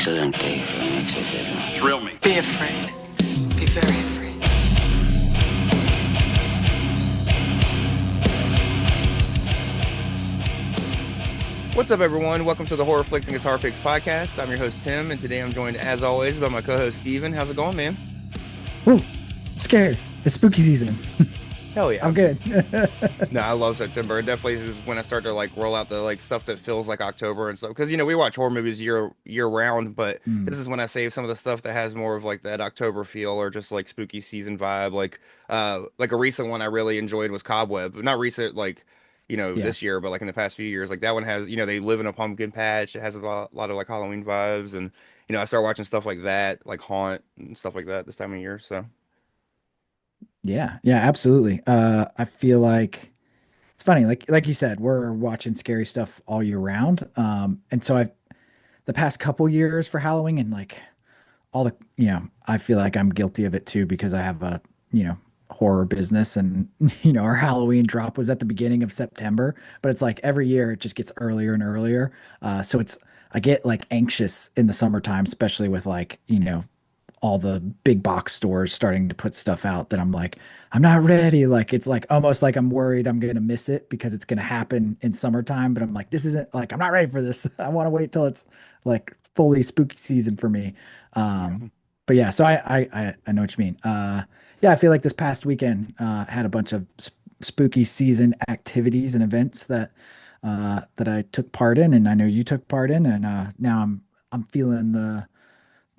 Excelente, etcétera. Thrill me. Be afraid. Be very afraid. What's up, everyone? Welcome to the Horror Flicks and Guitar Picks podcast. I'm your host, Tim, and today I'm joined, as always, by my co-host, Steven. How's it going, man? Ooh, scared. It's spooky season. Hell yeah. I'm good. No, I love September. It definitely is when I start to roll out the stuff that feels like October and stuff. Because we watch horror movies year round, but Mm, this is when I save some of the stuff that has more of that October feel or just spooky season vibe. Like a recent one I really enjoyed was Cobweb. Not recent, yeah. this year, but in the past few years. Like that one has, they live in a pumpkin patch. It has a lot of Halloween vibes, and I start watching stuff like that, like Haunt and stuff like that this time of year. So Yeah. Yeah, absolutely. I feel like it's funny, like you said, we're watching scary stuff all year round. And so I've the past couple years for Halloween and all the, I feel like I'm guilty of it too because I have a, horror business and our Halloween drop was at the beginning of September, but it's like every year it just gets earlier and earlier. So I get anxious in the summertime, especially with all the big box stores starting to put stuff out that I'm like, I'm not ready. Like it's like almost like I'm worried I'm gonna miss it because it's gonna happen in summertime. But I'm like, this isn't like I'm not ready for this. I want to wait till it's like fully spooky season for me. yeah. But yeah, so I know what you mean. Yeah, I feel like this past weekend had a bunch of spooky season activities and events that I took part in, and I know you took part in, and now I'm feeling the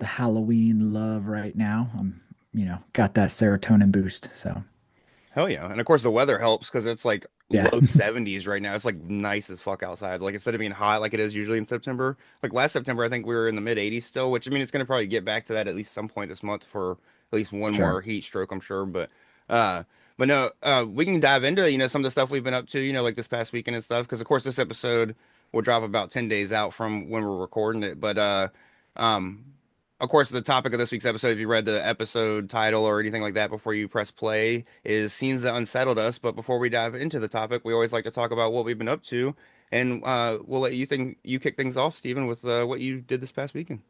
Halloween love right now. I'm, got that serotonin boost. So Hell yeah. And of course the weather helps because it's like yeah, low 70s right now. It's like nice as fuck outside. Like instead of being hot like it is usually in September. Like last September I think we were in the mid 80s still, which I mean it's gonna probably get back to that at least some point this month for at least one more sure. heat stroke, I'm sure. Uh but no, we can dive into, some of the stuff we've been up to, like this past weekend and stuff. Because of course this episode will drop about 10 days out from when we're recording it. Um of course, the topic of this week's episode, if you read the episode title or anything like that before you press play, is scenes that unsettled us. But before we dive into the topic, we always like to talk about what we've been up to, and we'll let you kick things off, Stephen, with what you did this past weekend.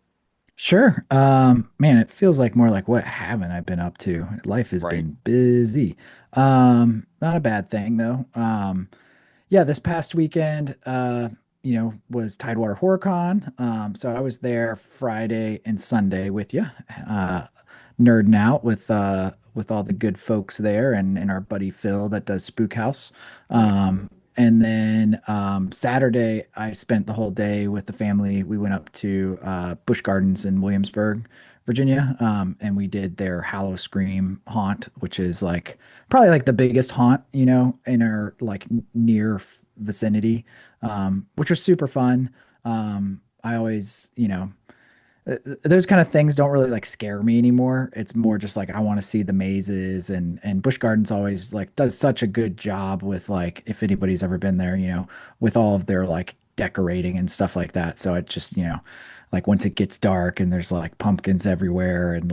Sure. Man, it feels like more like what haven't I been up to? Life has Right. been busy. Not a bad thing though. Yeah, this past weekend, was Tidewater HorrorCon. So I was there Friday and Sunday with you, nerding out with all the good folks there and our buddy Phil that does Spook House. Yeah. And then Saturday, I spent the whole day with the family. We went up to Busch Gardens in Williamsburg, Virginia, and we did their Hallow Scream haunt, which is probably the biggest haunt, in our near vicinity, which was super fun. I always, those kind of things don't really scare me anymore. It's more just I want to see the mazes and Busch Gardens always does such a good job with if anybody's ever been there, with all of their decorating and stuff like that. So it just, once it gets dark and there's pumpkins everywhere and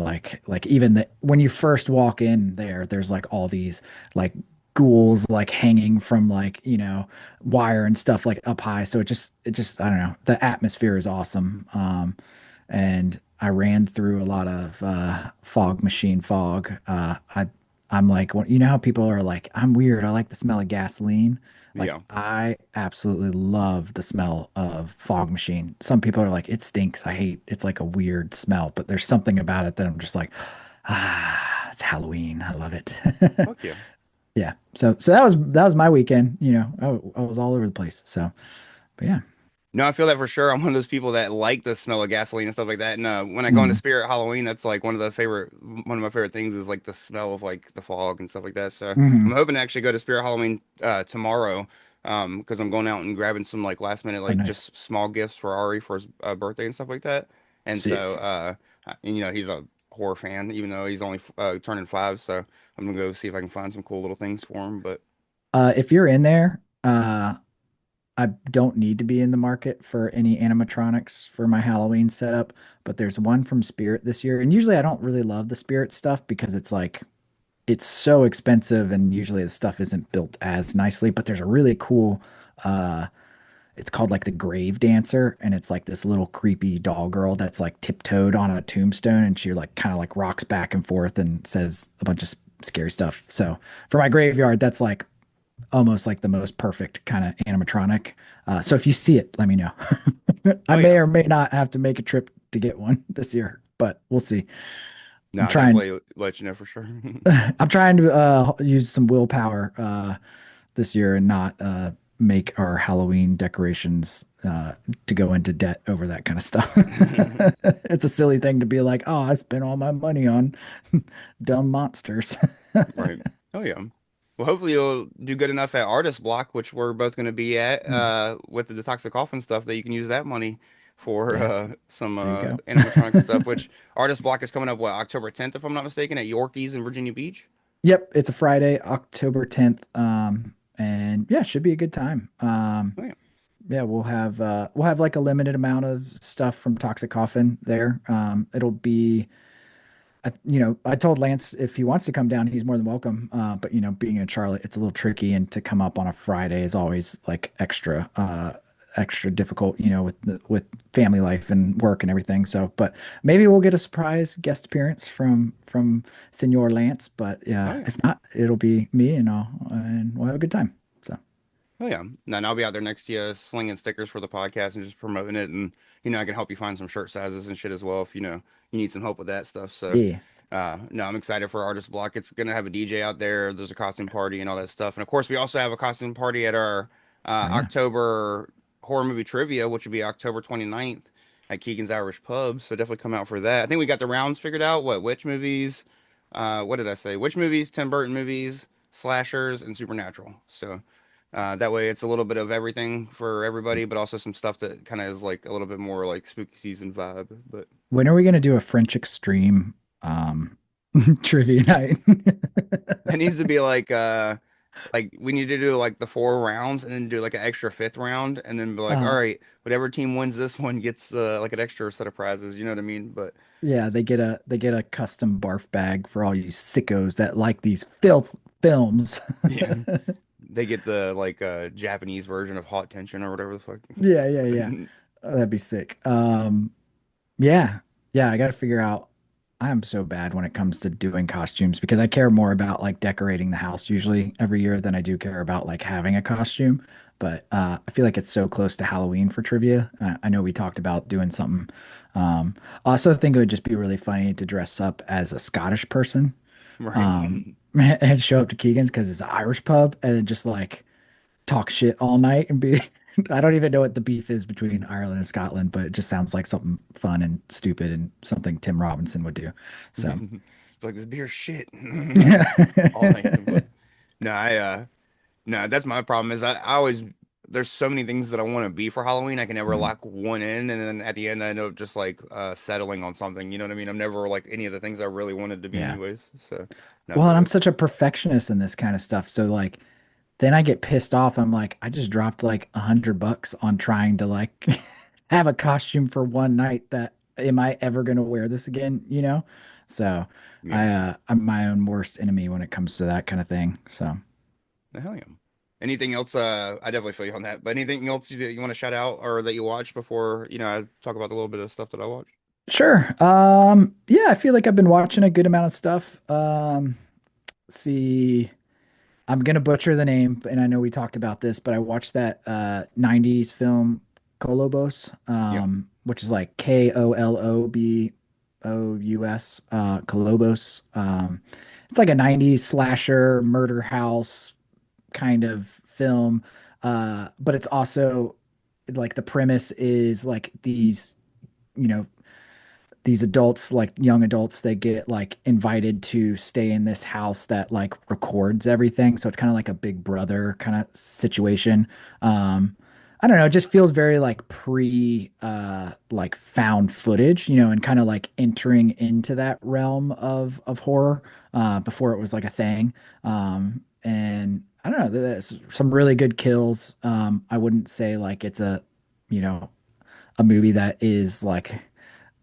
even when you first walk in there, there's all these ghouls hanging from wire and stuff up high. So it just I don't know. The atmosphere is awesome. And I ran through a lot of fog machine fog. I'm you know how people are like, I'm weird. I like the smell of gasoline. Yeah. I absolutely love the smell of fog machine. Some people are like, it stinks. I hate it's like a weird smell, but there's something about it that I'm just like, it's Halloween. I love it. Fuck yeah. Yeah. So that was my weekend. I was all over the place. So, but yeah. No, I feel that for sure. I'm one of those people that like the smell of gasoline and stuff like that. And when I go into Mm, Spirit Halloween, that's one of my favorite things is the smell of the fog and stuff like that. So I'm hmm. hoping to actually go to Spirit Halloween tomorrow, because I'm going out and grabbing some last minute Oh, nice. just small gifts for Ari for his birthday and stuff like that. And so Sick. and, he's a horror fan, even though he's only turning 5. So I'm gonna go see if I can find some cool little things for him. But If you're in there, I don't need to be in the market for any animatronics for my Halloween setup, but there's one from Spirit this year. And usually I don't really love the Spirit stuff because it's so expensive and usually the stuff isn't built as nicely, but there's a really cool uh it's called like the Grave Dancer, and it's like this little creepy doll girl that's like tiptoed on a tombstone, and she like kind of like rocks back and forth and says a bunch of scary stuff. So for my graveyard, that's like almost like the most perfect kind of animatronic. So if you see it, let me know. I Oh may yeah. or may not have to make a trip to get one this year, but we'll see. No, I'm I'll trying. definitely let you know for sure. I'm trying to use some willpower this year and not make our Halloween decorations to go into debt over that kind of stuff. It's a silly thing to be like, oh, I spent all my money on dumb monsters. Right. Oh yeah. Well, hopefully you'll do good enough at Artist Block, which we're both going to be at with the Toxic Coffin stuff, that you can use that money for Yeah, some there you go. animatronics and stuff. Which Artist Block is coming up, what, October 10th, if I'm not mistaken, at Yorkies in Virginia Beach. Yep, it's a Friday, October 10th. And yeah, should be a good time. Oh yeah. Yeah, we'll have like a limited amount of stuff from Toxic Coffin there. It'll be I told Lance if he wants to come down, he's more than welcome. But being in Charlotte, it's a little tricky, and to come up on a Friday is always like extra difficult, with family life and work and everything. So, but maybe we'll get a surprise guest appearance from Senor Lance. But Oh yeah, yeah. if not, it'll be me and we'll have a good time. So, Oh yeah. No, and I'll be out there next to you slinging stickers for the podcast and just promoting it, and I can help you find some shirt sizes and shit as well if you need some help with that stuff. So, yeah. no, I'm excited for Artist Block. It's gonna have a DJ out there. There's a costume party and all that stuff, and of course we also have a costume party at our Oh yeah. October horror movie trivia, which will be October 29th at Keegan's Irish Pub. So definitely come out for that. I think we got the rounds figured out. What which movies? What did I say? Which movies? Tim Burton movies, slashers, and supernatural. So. That way it's a little bit of everything for everybody, but also some stuff that kind of is like a little bit more like spooky season vibe. But When are we gonna do a French Extreme trivia night? that needs to be like we need to do like the 4 rounds and then do like an extra fifth round and then be like, all Uh, right, whatever team wins this one gets like an extra set of prizes. You know what I mean? But Yeah, they get a custom barf bag for all you sickos that like these filth films. yeah, they get the like Japanese version of Hot Tension or whatever the fuck. Yeah, yeah, yeah. Oh, that'd be sick. Yeah, yeah. I got to figure out. I'm so bad when it comes to doing costumes because I care more about like decorating the house usually every year than I do care about like having a costume. But I feel like it's so close to Halloween for trivia. I know we talked about doing something. I also think it would just be really funny to dress up as a Scottish person, Right. and show up to Keegan's because it's an Irish pub and then just like talk shit all night and be I don't even know what the beef is between Ireland and Scotland, but it just sounds like something fun and stupid and something Tim Robinson would do. So Like this beer shit. All yeah. night. But no, no, that's my problem is I always there's so many things that I want to be for Halloween. I can never Mm, lock one in, and then at the end I end up just like settling on something. You know what I mean? I'm never like any of the things I really wanted to be yeah. anyways. So no, Well, for and I'm real. such a perfectionist in this kind of stuff. So like then I get pissed off. I'm like, I just dropped like $100 on trying to like have a costume for one night that am I ever gonna wear this again, you know? So Yeah, I'm my own worst enemy when it comes to that kind of thing. So the hell yeah. Anything else? I definitely feel you on that. But anything else you want to shout out or that you watched before, I talk about the little bit of stuff that I watched? sure. Yeah, I feel like I've been watching a good amount of stuff. Let's see. I'm gonna butcher the name, and I know we talked about this, but I watched that 90s film Kolobos, Yeah. which is like Kolobous, Kolobos. It's like a 90s slasher murder house kind of film. But it's also like the premise is like you know, these adults, like young adults, they get like invited to stay in this house that like records everything. So it's kind of like a Big Brother kind of situation. Um, I don't know, it just feels very like like found footage, and kind of like entering into that realm of horror before it was like a thing. And I don't know, there's some really good kills. I wouldn't say like it's you know, a movie that is like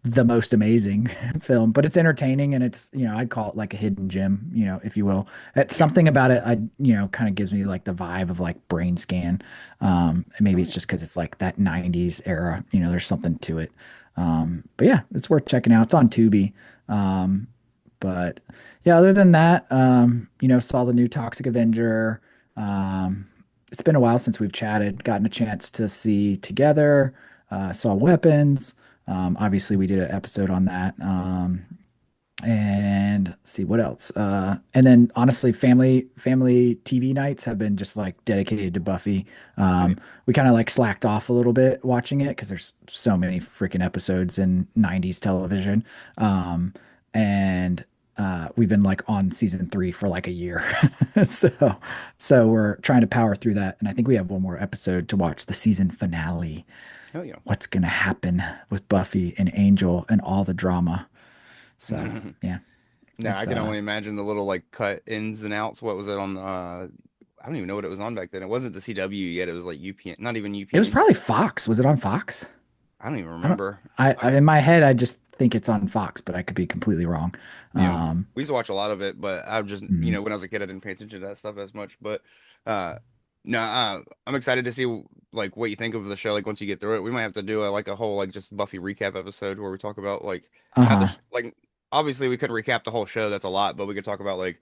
the most amazing film, but it's entertaining and it's, I'd call it like a hidden gem, if you will. It's Yeah. something about it, kind of gives me like the vibe of like Brain Scan. And maybe Oh it's yeah. just because it's like that 90s era, there's something to it. But yeah, it's worth checking out. It's on Tubi. Um, but yeah, other than that, saw the new Toxic Avenger. Um, it's been a while since we've chatted, gotten a chance to see Together, saw Weapons. Obviously, we did an episode on that. And let's see what else. And then honestly, family TV nights have been just like dedicated to Buffy. Oh yeah. We kind of like slacked off a little bit watching it because there's so many freaking episodes in 90s television. Um, and we've been like on season 3 for like a year. So we're trying to power through that. And I think we have one more episode to watch, the season finale. Oh yeah. What's gonna happen with Buffy and Angel and all the drama. So yeah, No, I it's can only imagine the little like cut ins and outs. What was it on I don't even know what it was on back then. It wasn't the CW yet. It was like UPN, not even it was UPN. probably Fox. Was it on Fox? I don't even I don't remember. I in my head I just think it's on Fox, but I could be completely wrong. Yeah, Um we used to watch a lot of it, but I just, mhm. when I was a kid, I didn't pay attention to that stuff as much. But uh, no, I'm excited to see like what you think of the show. Like once you get through it, we might have to do like a whole like just Buffy recap episode where we talk about like not the Uh-huh. sh like obviously we couldn't recap the whole show. That's a lot, but we could talk about like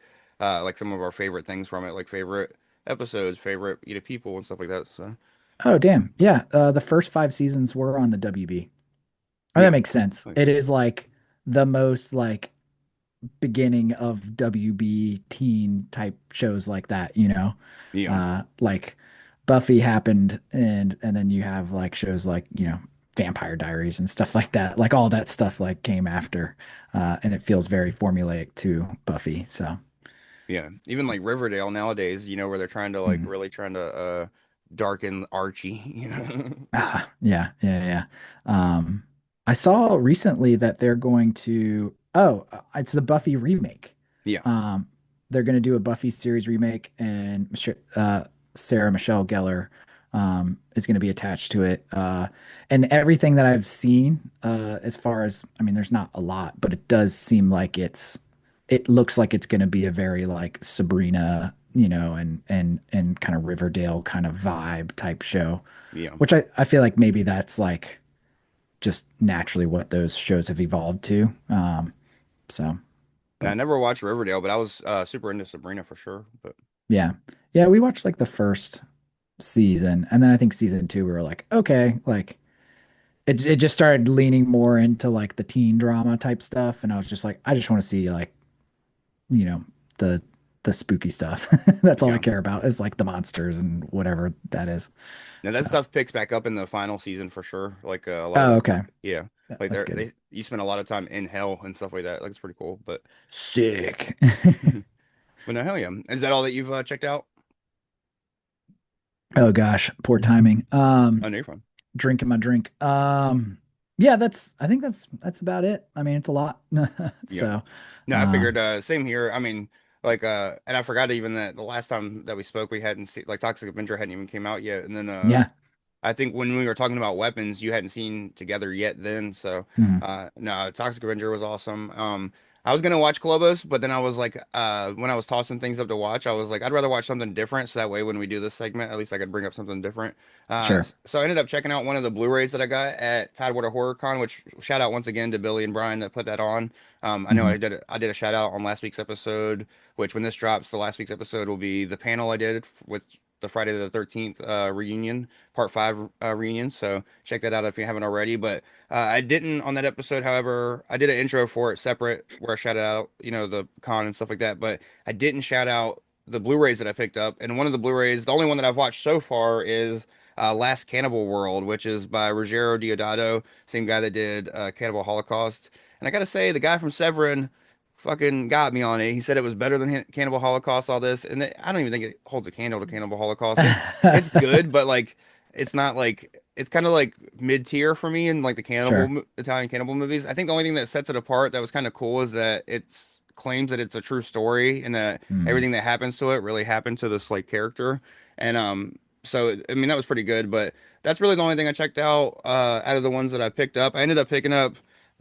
some of our favorite things from it, like favorite episodes, favorite people and stuff like that. So Oh damn. Yeah, the first 5 seasons were on the WB. Oh, that yeah, makes sense. like, It is like the most like beginning of WB teen type shows like that. yeah. Like Buffy happened and then you have like shows like, Vampire Diaries and stuff like that. Like all that stuff like came after. And it feels very formulaic to Buffy. So Yeah, even like Riverdale nowadays, where they're trying to like mm. really trying to darken Archie, you know. Yeah, yeah, yeah. Um I saw recently that they're going to it's the Buffy remake. Yeah, Um, they're going to do a Buffy series remake, and Sarah Michelle Gellar is going to be attached to it. And everything that I've seen, as far as, I mean, there's not a lot, but it does seem like it looks like it's going to be a very like Sabrina, and kind of Riverdale kind of vibe type show, yeah. which I feel like maybe that's like just naturally what those shows have evolved to. So, Now, I but. never watched Riverdale, but I was super into Sabrina for sure. But Yeah. Yeah, we watched like the first season, and then I think season 2 we were like, okay, like it just started leaning more into like the teen drama type stuff, and I was just like, I just want to see like, you know, the the spooky stuff. That's all I yeah, care about is like the monsters and whatever that is. now that So, stuff picks back up in the final season for sure. Like a lot of oh, that stuff. okay. Yeah, Yeah, like that's good. they you spend a lot of time in hell and stuff like that. Like it's pretty cool. But Sick. but no, hell yeah. Is that all that you've checked out? Oh gosh, poor timing. Oh, no, you're fine. Drinking my drink. Yeah, I think that's about it. I mean, it's a lot. Yeah. So, No, I um, figured same here. I mean, like and I forgot even that the last time that we spoke, we hadn't seen like Toxic Avenger hadn't even came out yet, and then yeah. I think when we were talking about weapons, you hadn't seen Together yet then. So, Mhm. no, Toxic Avenger was awesome. I was gonna watch Clobos, but then I was like, when I was tossing things up to watch, I was like, I'd rather watch something different, so that way when we do this segment, at least I could bring up something different. Sure. So I ended up checking out one of the Blu-rays that I got at Tidewater Horror Con, which shout out once again to Billy and Brian that put that on. I know Mhm. I did a shout out on last week's episode, which when this drops, the last week's episode will be the panel I did with the Friday the 13th reunion, part 5 reunion. So check that out if you haven't already. But I didn't on that episode, however, I did an intro for it separate where I shouted out, the con and stuff like that. But I didn't shout out the Blu-rays that I picked up. And one of the Blu-rays, the only one that I've watched so far is Last Cannibal World, which is by Ruggero Deodato, same guy that did Cannibal Holocaust. And I gotta say, the guy from Severin fucking got me on it. He said it was better than Cannibal Holocaust, all this, and I don't even think it holds a candle to Cannibal Holocaust. It's good, but like it's not like it's kind of like mid tier for me in like the Sure. Italian cannibal movies. I think the only thing that sets it apart that was kind of cool is that it's claims that it's a true story and that Mm. everything that happens to it really happened to this like character. And so I mean that was pretty good, but that's really the only thing I checked out of the ones that I picked up. I ended up picking up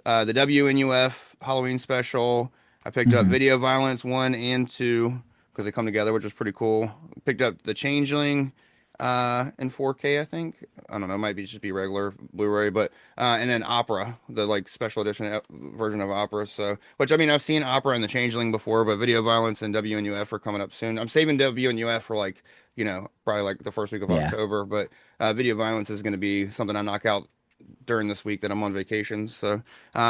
the WNUF Halloween special. I picked up Hmm. Video Violence 1 and 2 because they come together, which was pretty cool. Picked up The Changeling in 4K, I think. I don't know, it might be just be regular Blu-ray, but and then Opera, the like special edition version of Opera. So, which I mean, I've seen Opera and The Changeling before, but Video Violence and WNUF are coming up soon. I'm saving WNUF for like, probably like the first week of Yeah, October, but Video Violence is going to be something I knock out during this week that I'm on vacation. So,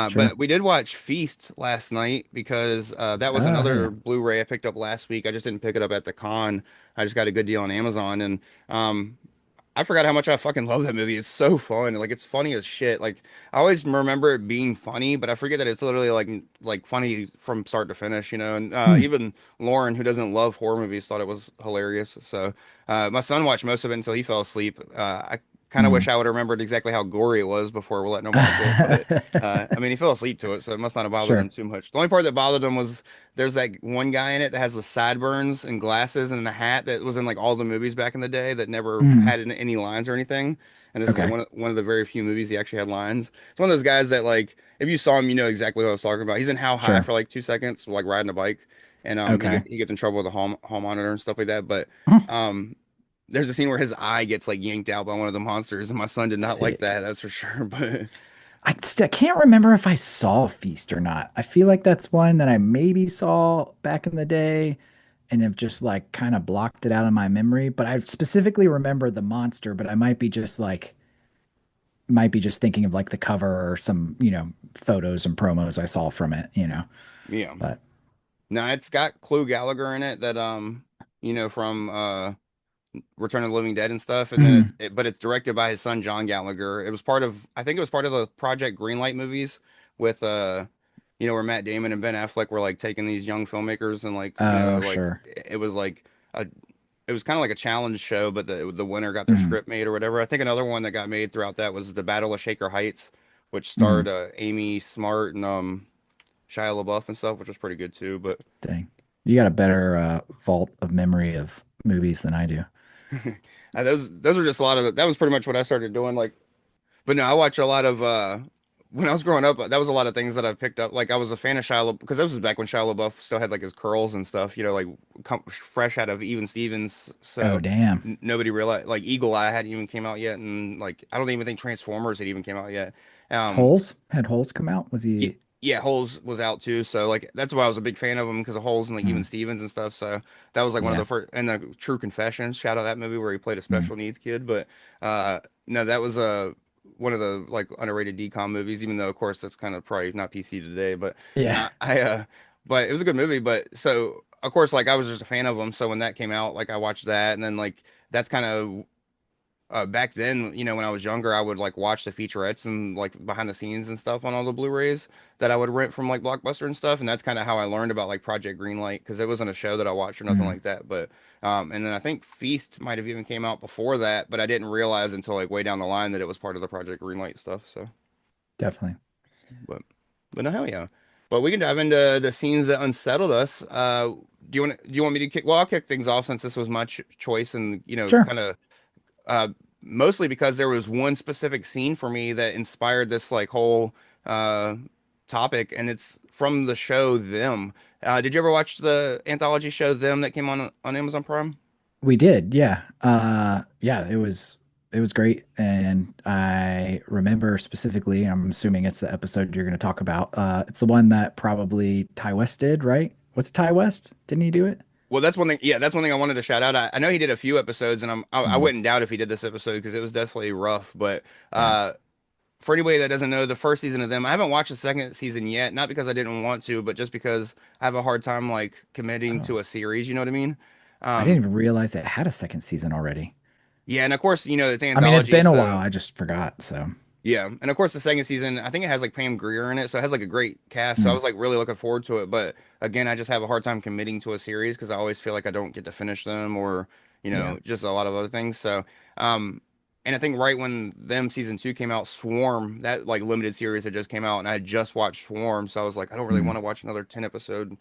sure. but we did watch Feast last night because that was Oh, another yeah. Blu-ray I picked up last week. I just didn't pick it up at the con. I just got a good deal on Amazon, and um, I forgot how much I fucking love that movie. It's so fun. Like it's funny as shit. Like I always remember it being funny, but I forget that it's literally like funny from start to finish, And Hmm. even Lauren, who doesn't love horror movies, thought it was hilarious. So my son watched most of it until he fell asleep. I kind of Hmm. wish I would have remembered exactly how gory it was before we letting him watch it, but I mean, he fell asleep to it, so it must not have bothered him Sure. too much. The only part that bothered him was there's that one guy in it that has the sideburns and glasses and a hat that was in like all the movies back in the day that never Hmm. had any lines or anything. And this is like Okay. one of the very few movies he actually had lines. It's one of those guys that like if you saw him, you know exactly what I was talking about. He's in How High Sure. for like 2 seconds, like riding a bike, and Okay. he gets in trouble with the hall monitor and stuff like that. But Hmm. um there's a scene where his eye gets like yanked out by one of the monsters, and my son did not like Sick. that, that's for sure. But I still can't remember if I saw Feast or not. I feel like that's one that I maybe saw back in the day and have just like kind of blocked it out of my memory. But I specifically remember the monster, but I might be just thinking of like the cover or some, photos and promos I saw from it. yeah. But No, it's got Clue Gallagher in it that from Return of the Living Dead and stuff, and then mm, but it's directed by his son John Gallagher. It was part of I think it was part of the Project Greenlight movies with where Matt Damon and Ben Affleck were like taking these young filmmakers and like oh, like sure. it was like a it was kind of like a challenge show, but the winner got their Mm, script made or whatever. I think another one that got made throughout that was the Battle of Shaker Heights, which starred mm, Amy Smart and Shia LaBeouf and stuff, which was pretty good too. But dang. You got a better vault of memory of movies than I do. those were just a lot of that was pretty much what I started doing. Like, but no, I watch a lot of when I was growing up. That was a lot of things that I picked up. Like I was a fan of Shia LaBeouf because this was back when Shia LaBeouf still had like his curls and stuff. Like fresh out of Even Stevens. Oh, So damn. nobody realized like Eagle Eye hadn't even came out yet, and like I don't even think Transformers had even came out yet. Um, Holes? Had Holes come out? Was yeah, he? yeah, Holes was out too, so like that's why I was a big fan of him because of Holes and like even Mm, Stevens and stuff. So that was like one of yeah. the first, and the True Confessions, shout out that movie where he played a Mm, special needs kid. But no, that was one of the like underrated decom movies, even though of course that's kind of probably not PC today. But yeah. no, but it was a good movie. But so of course, like I was just a fan of him, so when that came out, like I watched that, and then like that's kind of back then, when I was younger, I would like watch the featurettes and like behind the scenes and stuff on all the Blu-rays that I would rent from like Blockbuster and stuff. And that's kind of how I learned about like Project Greenlight because it wasn't a show that I watched or nothing Mm, like that. But and then I think Feast might have even came out before that, but I didn't realize until like way down the line that it was part of the Project Greenlight stuff. So, definitely. but no, hell yeah. But we can dive into the scenes that unsettled us. Do you want me to kick? Well, I'll kick things off since this was my choice and Sure. kind of uh, mostly because there was one specific scene for me that inspired this like whole uh, topic, and it's from the show Them. Did you ever watch the anthology show Them that came on Amazon Prime? We did, yeah. Yeah, it was great. And I remember specifically, I'm assuming it's the episode you're gonna talk about. It's the one that probably Ty West did, right? Was it Ty West? Didn't he do it? Well, that's one thing. Yeah, that's one thing I wanted to shout out. I know he did a few episodes, and I Mm, wouldn't doubt if he did this episode because it was definitely rough. But yeah. for anybody that doesn't know, the first season of Them, I haven't watched the second season yet. Not because I didn't want to, but just because I have a hard time like committing Oh, to a series. You know what I mean? I didn't Um, even realize it had a second season already. yeah, and of course, it's I mean, it's anthology, been a while. so I just forgot. So, yeah, and of course the second season, I think it has like Pam Grier in it, so it has like a great cast. So I mm, was like really looking forward to it. But again, I just have a hard time committing to a series because I always feel like I don't get to finish them, or yeah. just a lot of other things. So, and I think right when Them season 2 came out, Swarm, that like limited series had just came out, and I had just watched Swarm, so I was like, I don't really want Mm, to watch another 10 episode.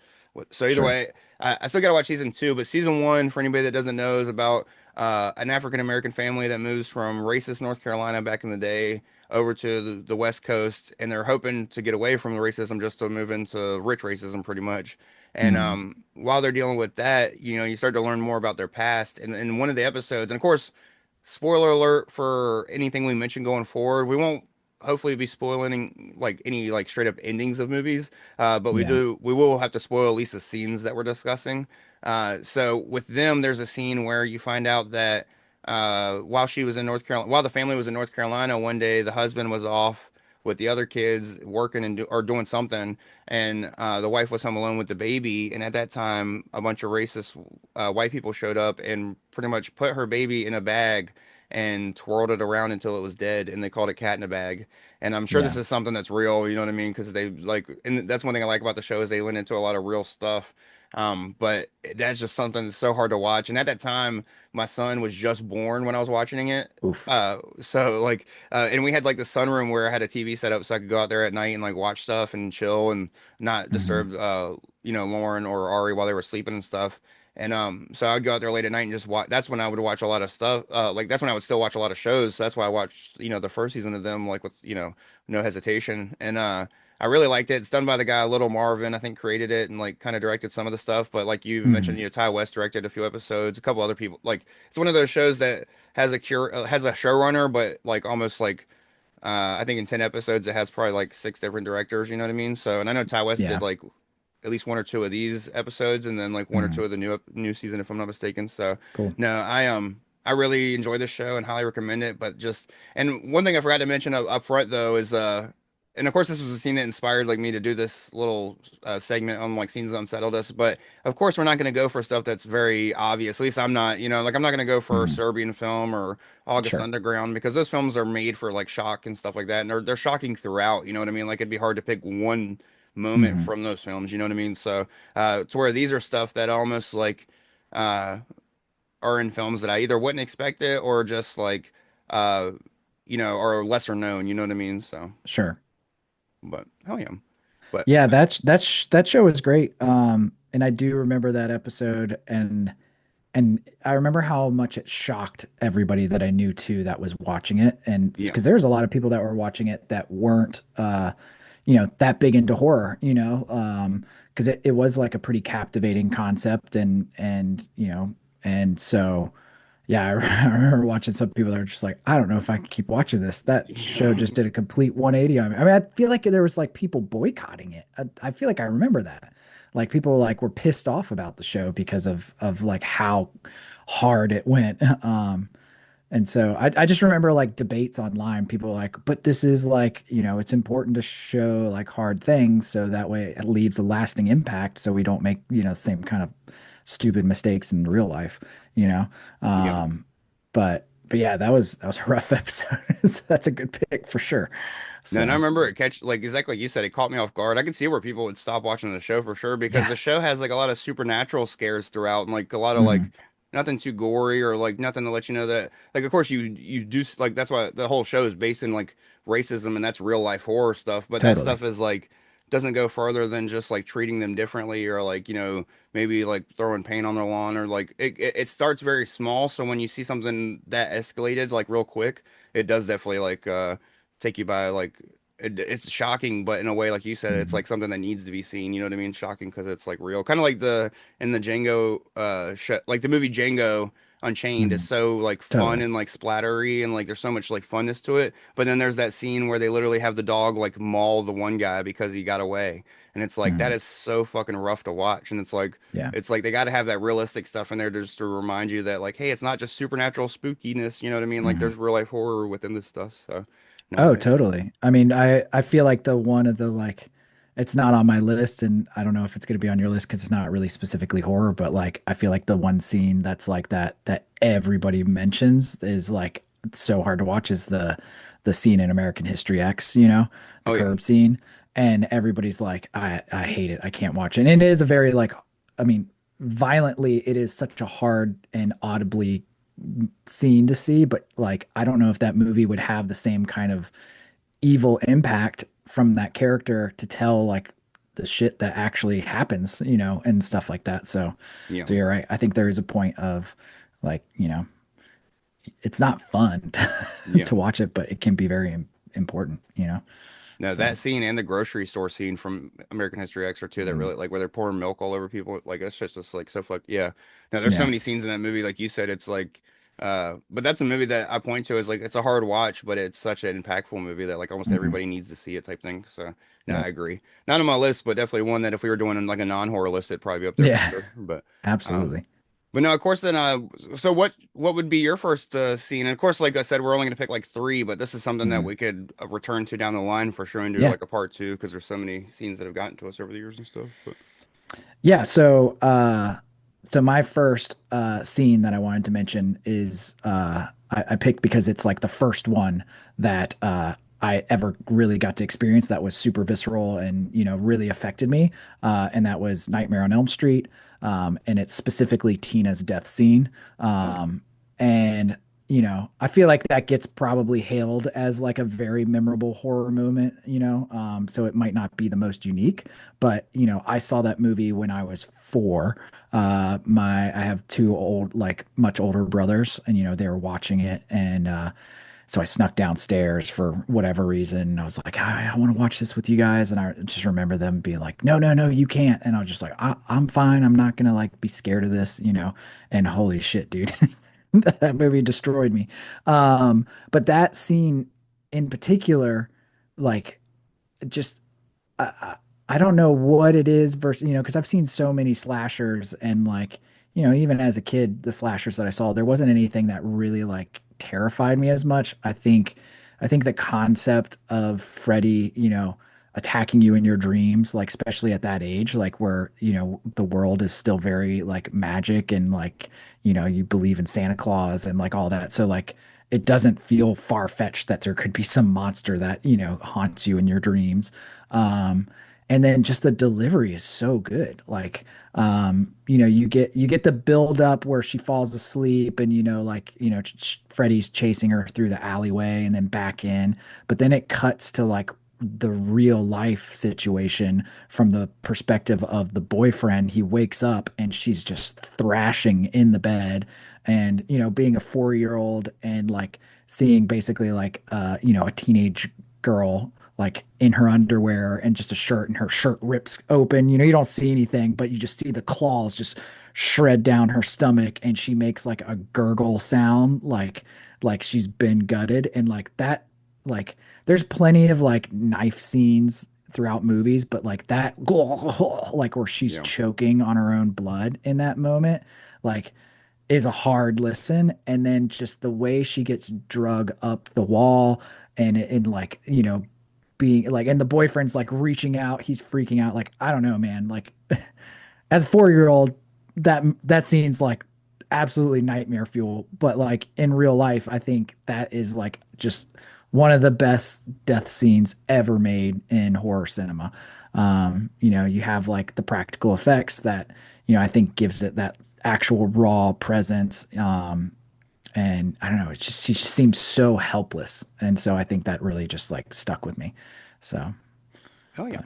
So either sure. way, I still got to watch season 2. But season 1, for anybody that doesn't know, is about an African American family that moves from racist North Carolina back in the day over to the West Coast, and they're hoping to get away from the racism just to move into rich racism, pretty much. And Mm. while they're dealing with that, you start to learn more about their past. And in one of the episodes, and of course, spoiler alert for anything we mention going forward. We won't hopefully be spoiling like any like straight up endings of movies, but Yeah. we will have to spoil at least the scenes that we're discussing. So with them, there's a scene where you find out that while she was in North Carolina, while the family was in North Carolina, one day the husband was off with the other kids working or doing something, and the wife was home alone with the baby. And at that time, a bunch of racist white people showed up and pretty much put her baby in a bag and twirled it around until it was dead, and they called it cat in a bag. And I'm sure this Yeah. is something that's real, you know what I mean? Because they like, and that's one thing I like about the show is they went into a lot of real stuff. But that's just something that's so hard to watch. And at that time, my son was just born when I was watching it. Oof. So like, and we had like the sunroom where I had a TV set up so I could go out there at night and like watch stuff and chill and not Hmm. disturb, Lauren or Ari while they were sleeping and stuff. And so I'd go out there late at night and just watch. That's when I would watch a lot of stuff. Like that's when I would still watch a lot of shows. So that's why I watched, the first season of them like with, no hesitation. And I really liked it. It's done by the guy Little Marvin, I think created it and like kind of directed some of the stuff. But like you even mentioned, Hmm. Ty West directed a few episodes, a couple other people. Like it's one of those shows that has a showrunner, but like almost like I think in 10 episodes it has probably like six different directors, you know what I mean? So and I know Ty West did Yeah. like at least one or two of these episodes and then like one or two Hmm. of the new season if I'm not mistaken. So Cool. no, I really enjoy this show and highly recommend it. But just and one thing I forgot to mention up front though is and of course this was a scene that inspired like me to do this little segment on like scenes that unsettled us. But of course we're not going to go for stuff that's very obvious. At least I'm not, like I'm not going to go for a Hmm. Serbian film or August Sure. Underground because those films are made for like shock and stuff like that, and they're shocking throughout. You know what I mean? Like it'd be hard to pick one moment Hmm. from those films. You know what I mean? So to where these are stuff that almost like uh, are in films that I either wouldn't expect it or just like uh, are lesser known. You know what I mean? So, Sure. but hell yeah, but Yeah, that show was great. And I do remember that episode, and I remember how much it shocked everybody that I knew too that was watching it. And yeah, because there was a lot of people that were watching it that weren't that big into horror, because it was like a pretty captivating concept, and so yeah, I remember watching some people that are just like, I don't know if I can keep watching this. That show yeah, just did a complete 180 on me. I mean, I feel like there was like people boycotting it. I feel like I remember that. Like people like were pissed off about the show because of like how hard it went. And so I just remember like debates online, people like, but this is like, it's important to show like hard things so that way it leaves a lasting impact so we don't make, same kind of stupid mistakes in real life, you know? yeah. But yeah, that was a rough episode. So that's a good pick for sure. No, and I So remember it catch like exactly like you said, it caught me off guard. I could see where people would stop watching the show for sure because yeah. the show has like a lot of supernatural scares throughout and like a lot of Hmm. like nothing too gory or like nothing to let you know that like of course you do like that's why the whole show is based in like racism and that's real life horror stuff, but that Totally. stuff is like doesn't go further than just like treating them differently or like maybe like throwing paint on their lawn or like it starts very small so when you see something that escalated like real quick it does definitely like take you by like it's shocking, but in a way, like you said, it's Hmm. like something that needs to be seen. You know what I mean? Shocking because it's like real, kind of like the in the Django, like the movie Django Unchained is Hmm. so like fun Totally. and like splattery and like there's so much like funness to it. But then there's that scene where they literally have the dog like maul the one guy because he got away, and it's like that Hmm. is so fucking rough to watch. And Yeah. it's like they got to have that realistic stuff in there just to remind you that like, hey, it's not just supernatural spookiness. You know what I mean? Like Hmm. there's real life horror within this stuff. So. No, Oh, totally. I mean, I feel like the one of the like it's not on my list and I don't know if it's going to be on your list because it's not really specifically horror, but like I feel like the one scene that's like that everybody mentions is like so hard to watch is the scene in American History X, the oh yeah. curb scene. And everybody's like, I hate it. I can't watch it. And it is a very like I mean, violently, it is such a hard and audibly scene to see, but like I don't know if that movie would have the same kind of evil impact from that character to tell like the shit that actually happens, and stuff like that. So Yeah. you're right. I think there is a point of like, it's not fun Yeah. to watch it, but it can be very important, you know? No, So, that scene and the grocery store scene from American History X are two that mm, really like where they're pouring milk all over people. Like that's just like so fuck yeah. No, there's so yeah. many scenes in that movie, like you said, it's like but that's a movie that I point to as like it's a hard watch, but it's such an impactful movie that like almost Hmm. everybody needs to see it type thing. So no, I Yep. agree. Not on my list, but definitely one that if we were doing like a non-horror list, it'd probably be up there for Yeah, sure. Um absolutely. but no, of course then so what would be your first scene? And of course, like I said, we're only gonna pick like three, but this is something that Mhm. we could return to down the line for sure and do Yeah. like a part two because there's so many scenes that have gotten to us over the years and stuff. But Yeah, so my first scene that I wanted to mention is I picked because it's like the first one that I ever really got to experience that was super visceral and really affected me, and that was Nightmare on Elm Street, and it's specifically Tina's death scene, and I feel like that gets probably hailed as like a very memorable horror moment, so it might not be the most unique, but I saw that movie when I was 4. I have two like much older brothers, and they were watching it, and so I snuck downstairs for whatever reason. I was like, I want to watch this with you guys, and I just remember them being like, no, no, no, you can't. And I was just like, I'm fine. I'm not gonna like be scared of this. And holy shit, dude, that movie destroyed me. But that scene in particular, like, just I, I don't know what it is versus, because I've seen so many slashers and like, even as a kid, the slashers that I saw, there wasn't anything that really like terrified me as much. I think the concept of Freddy, attacking you in your dreams, like especially at that age, like where, the world is still very like magic and like, you believe in Santa Claus and like all that. So like it doesn't feel far-fetched that there could be some monster that, haunts you in your dreams. Um, and then just the delivery is so good. Like, you get the build up where she falls asleep and, like, Freddy's chasing her through the alleyway and then back in, but then it cuts to like the real life situation from the perspective of the boyfriend. He wakes up and she's just thrashing in the bed and, being a 4-year old and like seeing basically like a teenage girl like in her underwear and just a shirt, and her shirt rips open. You don't see anything, but you just see the claws just shred down her stomach, and she makes like a gurgle sound, like she's been gutted. And like that, like there's plenty of like knife scenes throughout movies, but like that, like where she's yeah. choking on her own blood in that moment, like is a hard listen. And then just the way she gets drug up the wall and like, being like, and the boyfriend's like reaching out, he's freaking out. Like, I don't know, man. Like, as a 4-year old, that scene's like absolutely nightmare fuel. But like in real life, I think that is like just one of the best death scenes ever made in horror cinema. You have like the practical effects that, I think gives it that actual raw presence. And I don't know, she just seems so helpless. And so I think that really just like stuck with me. So, Hell yeah. but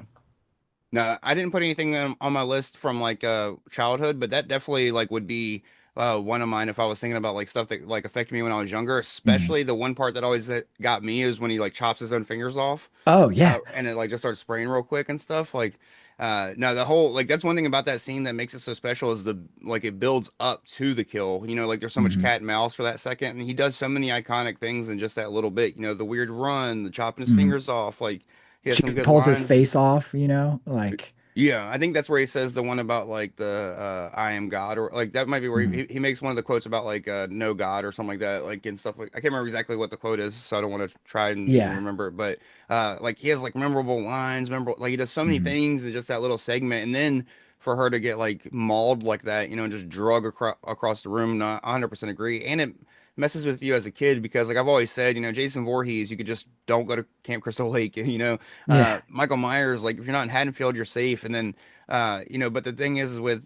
No, I didn't put anything on my list from like childhood, but that definitely like would be one of mine if I was thinking about like stuff that like affected me when I was younger. mhm. Especially the one part that always got me is when he like chops his own fingers off, Oh yeah. and it like just starts spraying real quick and stuff. Like, no, the whole like that's one thing about that scene that makes it so special is the like it builds up to the kill. Like there's so much Hmm. cat and mouse for that second, and he does so many iconic things in just that little bit. The weird run, the chopping his Hmm. fingers off, like. He has She some good pulls his lines. face off, like, Yeah, I think that's where he says the one about like the I am God or like that might be where mhm. he makes one of the quotes about like no God or something like that like and stuff like I can't remember exactly what the quote is so I don't want to try and even Yeah. remember it but like he has like memorable lines memorable like he does so many Hmm. things in just that little segment and then for her to get like mauled like that and just drug across the room not 100% agree and it messes with you as a kid because like I've always said Jason Voorhees you could just don't go to Camp Crystal Lake Yeah. Michael Myers, like if you're not in Haddonfield, you're safe. And then, but the thing is with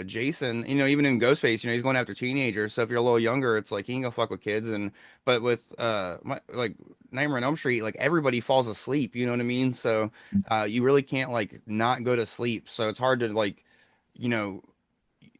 Jason, even in Ghostface, he's going after teenagers. So if you're a little younger, it's like he ain't gonna fuck with kids. And but with like Nightmare on Elm Street, like everybody falls asleep. You know what I mean? So you really can't like not go to sleep. So it's hard to like, you know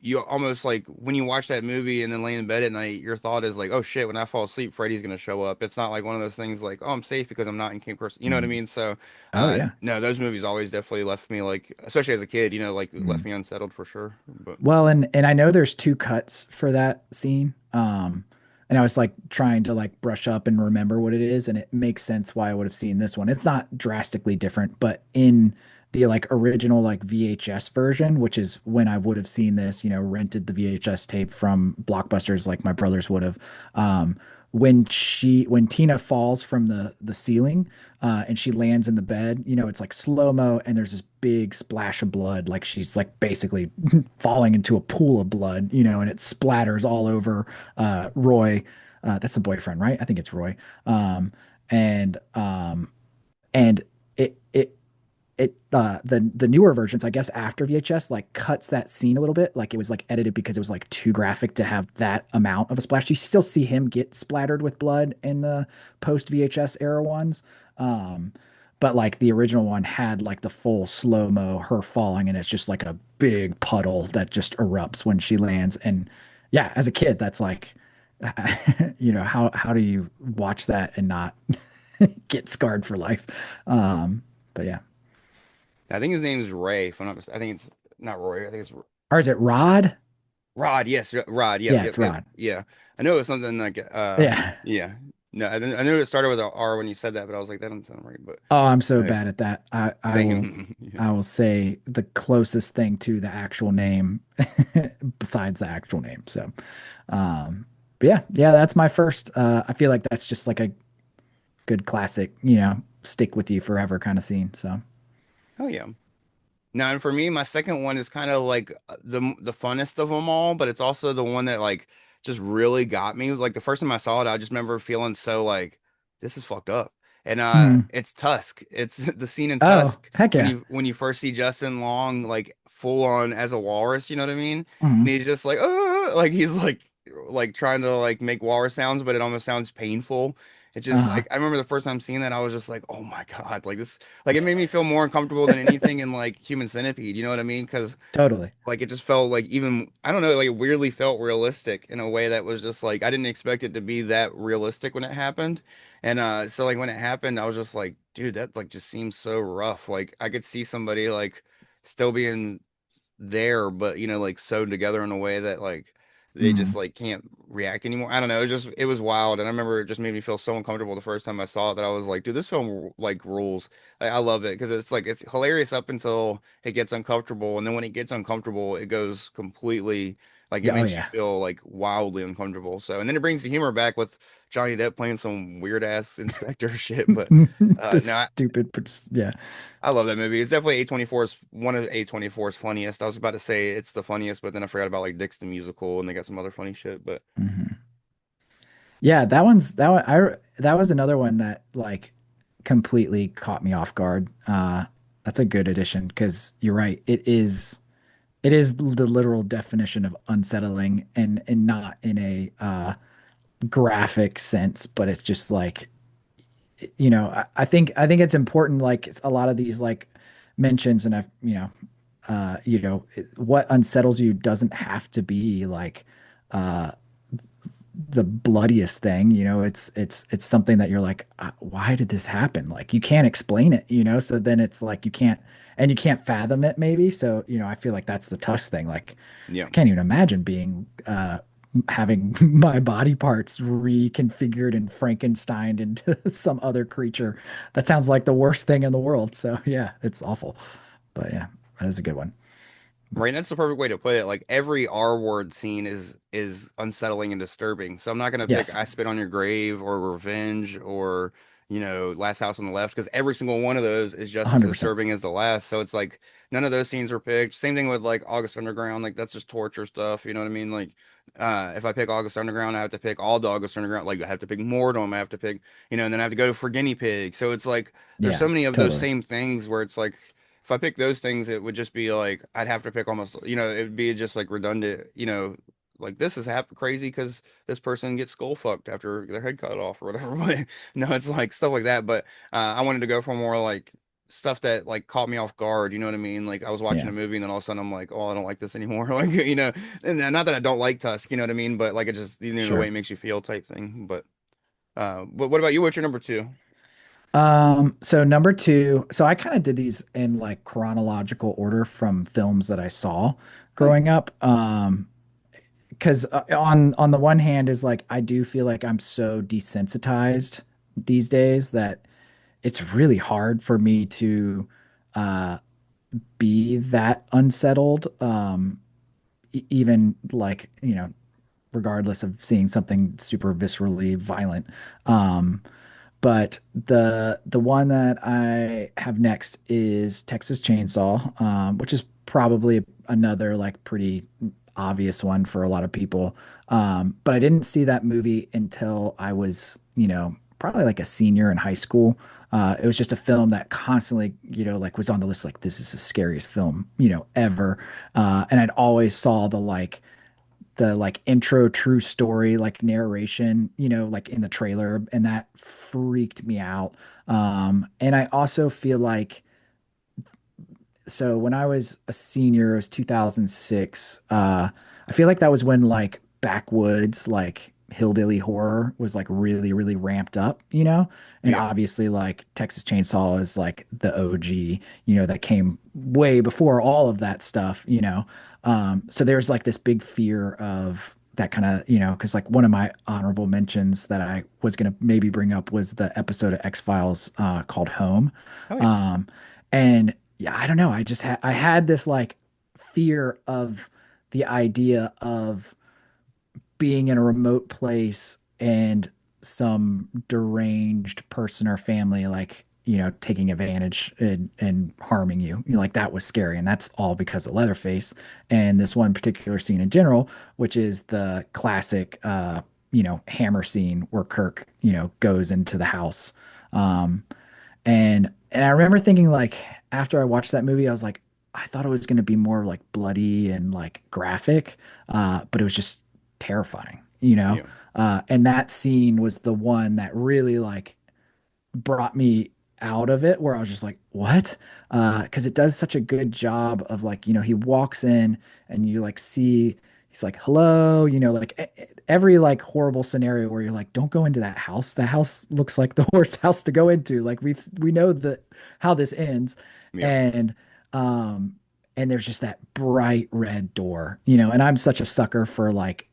you almost like when you watch that movie and then lay in bed at night, your thought is like, oh shit, when I fall asleep, Freddy's gonna show up. It's not like one of those things like, oh, I'm safe because I'm not in Camp Crystal. You know what I Mm. mean? So, Oh yeah. no, those movies always definitely left me like, especially as a kid, like left Mm. me unsettled for sure. But Well, and I know there's two cuts for that scene. And I was like trying to like brush up and remember what it is, and it makes sense why I would have seen this one. It's not drastically different, but in the like original like VHS version, which is when I would have seen this, rented the VHS tape from Blockbusters like my brothers would have. Um, when Tina falls from the ceiling, and she lands in the bed, it's like slow-mo and there's this big splash of blood, like she's like basically falling into a pool of blood, and it splatters all over Roy. That's the boyfriend, right? I think it's Roy. Um, and the newer versions, I guess after VHS, like cuts that scene a little bit. Like it was like edited because it was like too graphic to have that amount of a splash. You still see him get splattered with blood in the post VHS era ones. Um, but like the original one had like the full slow-mo, her falling, and it's just like a big puddle that just erupts when she lands. And yeah, as a kid, that's like, how do you watch that and not get scarred for life? But yeah. I think his name is Ray. If I'm not I think it's not Roy. I think it's Or is it Rod? Rod. Yes, Rod. Yep, Yeah, yep, it's yep. Rod. Yeah, I know it was something like Yeah. yeah. No, I knew it started with a R when you said that, but I was like, that doesn't sound right. But Oh, I'm so uh, bad at that. I will same. Yeah. I will say the closest thing to the actual name besides the actual name. So, but yeah, that's my first. I feel like that's just like a good classic, stick with you forever kind of scene. So, Oh yeah. Now, and for me, my second one is kind of like the funnest of them all, but it's also the one that like just really got me. Like the first time I saw it, I just remember feeling so like this is fucked up. And mm. it's Tusk. It's the scene in Oh, Tusk heck when yeah. you first see Justin Long like full on as a walrus, you know what I mean? And Mm. he's just like he's like trying to like make walrus sounds, but it almost sounds painful. It just Uh-huh. like I remember the first time seeing that, I was just like, oh my God, like this like it made me feel more uncomfortable than anything in like Human Centipede, you know what I mean? Because Totally. like it just felt like even I don't know, like it weirdly felt realistic in a way that was just like I didn't expect it to be that realistic when it happened. And so like when it happened, I was just like, dude, that like just seems so rough. Like I could see somebody like still being there, but like sewed together in a way that like they just Mm. like can't react anymore. I don't know. It was wild, and I remember it just made me feel so uncomfortable the first time I saw it that I was like, dude, this film like rules. Like, I love it because it's like it's hilarious up until it gets uncomfortable, and then when it gets uncomfortable, it goes completely like it Yeah, oh makes you yeah. feel like wildly uncomfortable. So, and then it brings the humor back with Johnny Depp playing some weird ass inspector shit. But The no, stupid, yeah. I love that movie. It's definitely A24's one of A24's funniest. I was about to say it's the funniest, but then I forgot about like Dick's the Musical and they got some other funny shit. But Mhm. Yeah, that was another one that like completely caught me off guard. That's a good addition because you're right. It is the literal definition of unsettling and not in a graphic sense, but it's just like I think it's important like it's a lot of these like mentions and I've what unsettles you doesn't have to be like uh the bloodiest thing, it's something that you're like, why did this happen? Like you can't explain it, so then it's like you can't fathom it maybe. So, I feel like that's the tough thing. Like yeah, I can't even imagine being having my body parts reconfigured and Frankensteined into some other creature. That sounds like the worst thing in the world. So yeah, it's awful. But yeah, that is a good one. right. That's the perfect way to put it. Like every R word scene is unsettling and disturbing. So I'm not gonna pick Yes, I Spit on Your Grave or Revenge or Last House on the Left because every single one of those is just as 100%. disturbing as the last. So it's like none of those scenes were picked. Same thing with like August Underground. Like that's just torture stuff. You know what I mean? Like if I pick August Underground, I have to pick all the August Underground. Like I have to pick Mortem. I have to pick and then I have to go for Guinea Pig. So it's like there's Yeah, so many of those totally. same things where it's like if I pick those things, it would just be like I'd have to pick almost, it would be just like redundant, like this is crazy because this person gets skull fucked after their head cut off or whatever. But no, it's like stuff like that. But I wanted to go for more like stuff that like caught me off guard. You know what I mean? Like I was watching Yeah, a movie and then all of a sudden I'm like, oh, I don't like this anymore. Like and not that I don't like Tusk, you know what I mean? But like it just the way sure. it makes you feel type thing. But what about you? What's your number two? So number two, so I kind of did these in like chronological order from films that I saw Oh yeah, growing up. Because on the one hand is like I do feel like I'm so desensitized these days that it's really hard for me to uh be that unsettled. Even like, regardless of seeing something super viscerally violent. Um, but the one that I have next is Texas Chainsaw, which is probably another like pretty obvious one for a lot of people. But I didn't see that movie until I was, probably like a senior in high school. It was just a film that constantly, like was on the list, like this is the scariest film, ever. And I'd always saw the intro true story like narration, like in the trailer, and that freaked me out. And I also feel like so when I was a senior, it was 2006. I feel like that was when like backwoods, like hillbilly horror was like really, really ramped up, And yeah, obviously, like Texas Chainsaw is like the OG, that came way before all of that stuff. So there's like this big fear of that kind of, because like one of my honorable mentions that I was gonna maybe bring up was the episode of X-Files called Home. oh yeah, Um, and yeah, I don't know. I had this like fear of the idea of being in a remote place and some deranged person or family like, taking advantage and harming you. Like that was scary. And that's all because of Leatherface and this one particular scene in general, which is the classic hammer scene where Kirk, goes into the house. Um, and I remember thinking like after I watched that movie, I was like, I thought it was going to be more like bloody and like graphic, but it was just terrifying. yeah, And that scene was the one that really like brought me out of it where I was just like, what? Because it does such a good job of like, he walks in and you like see he's like, hello, like every like horrible scenario where you're like, don't go into that house. The house looks like the worst house to go into. Like we know that how this ends. yeah, And um and there's just that bright red door, and I'm such a sucker for like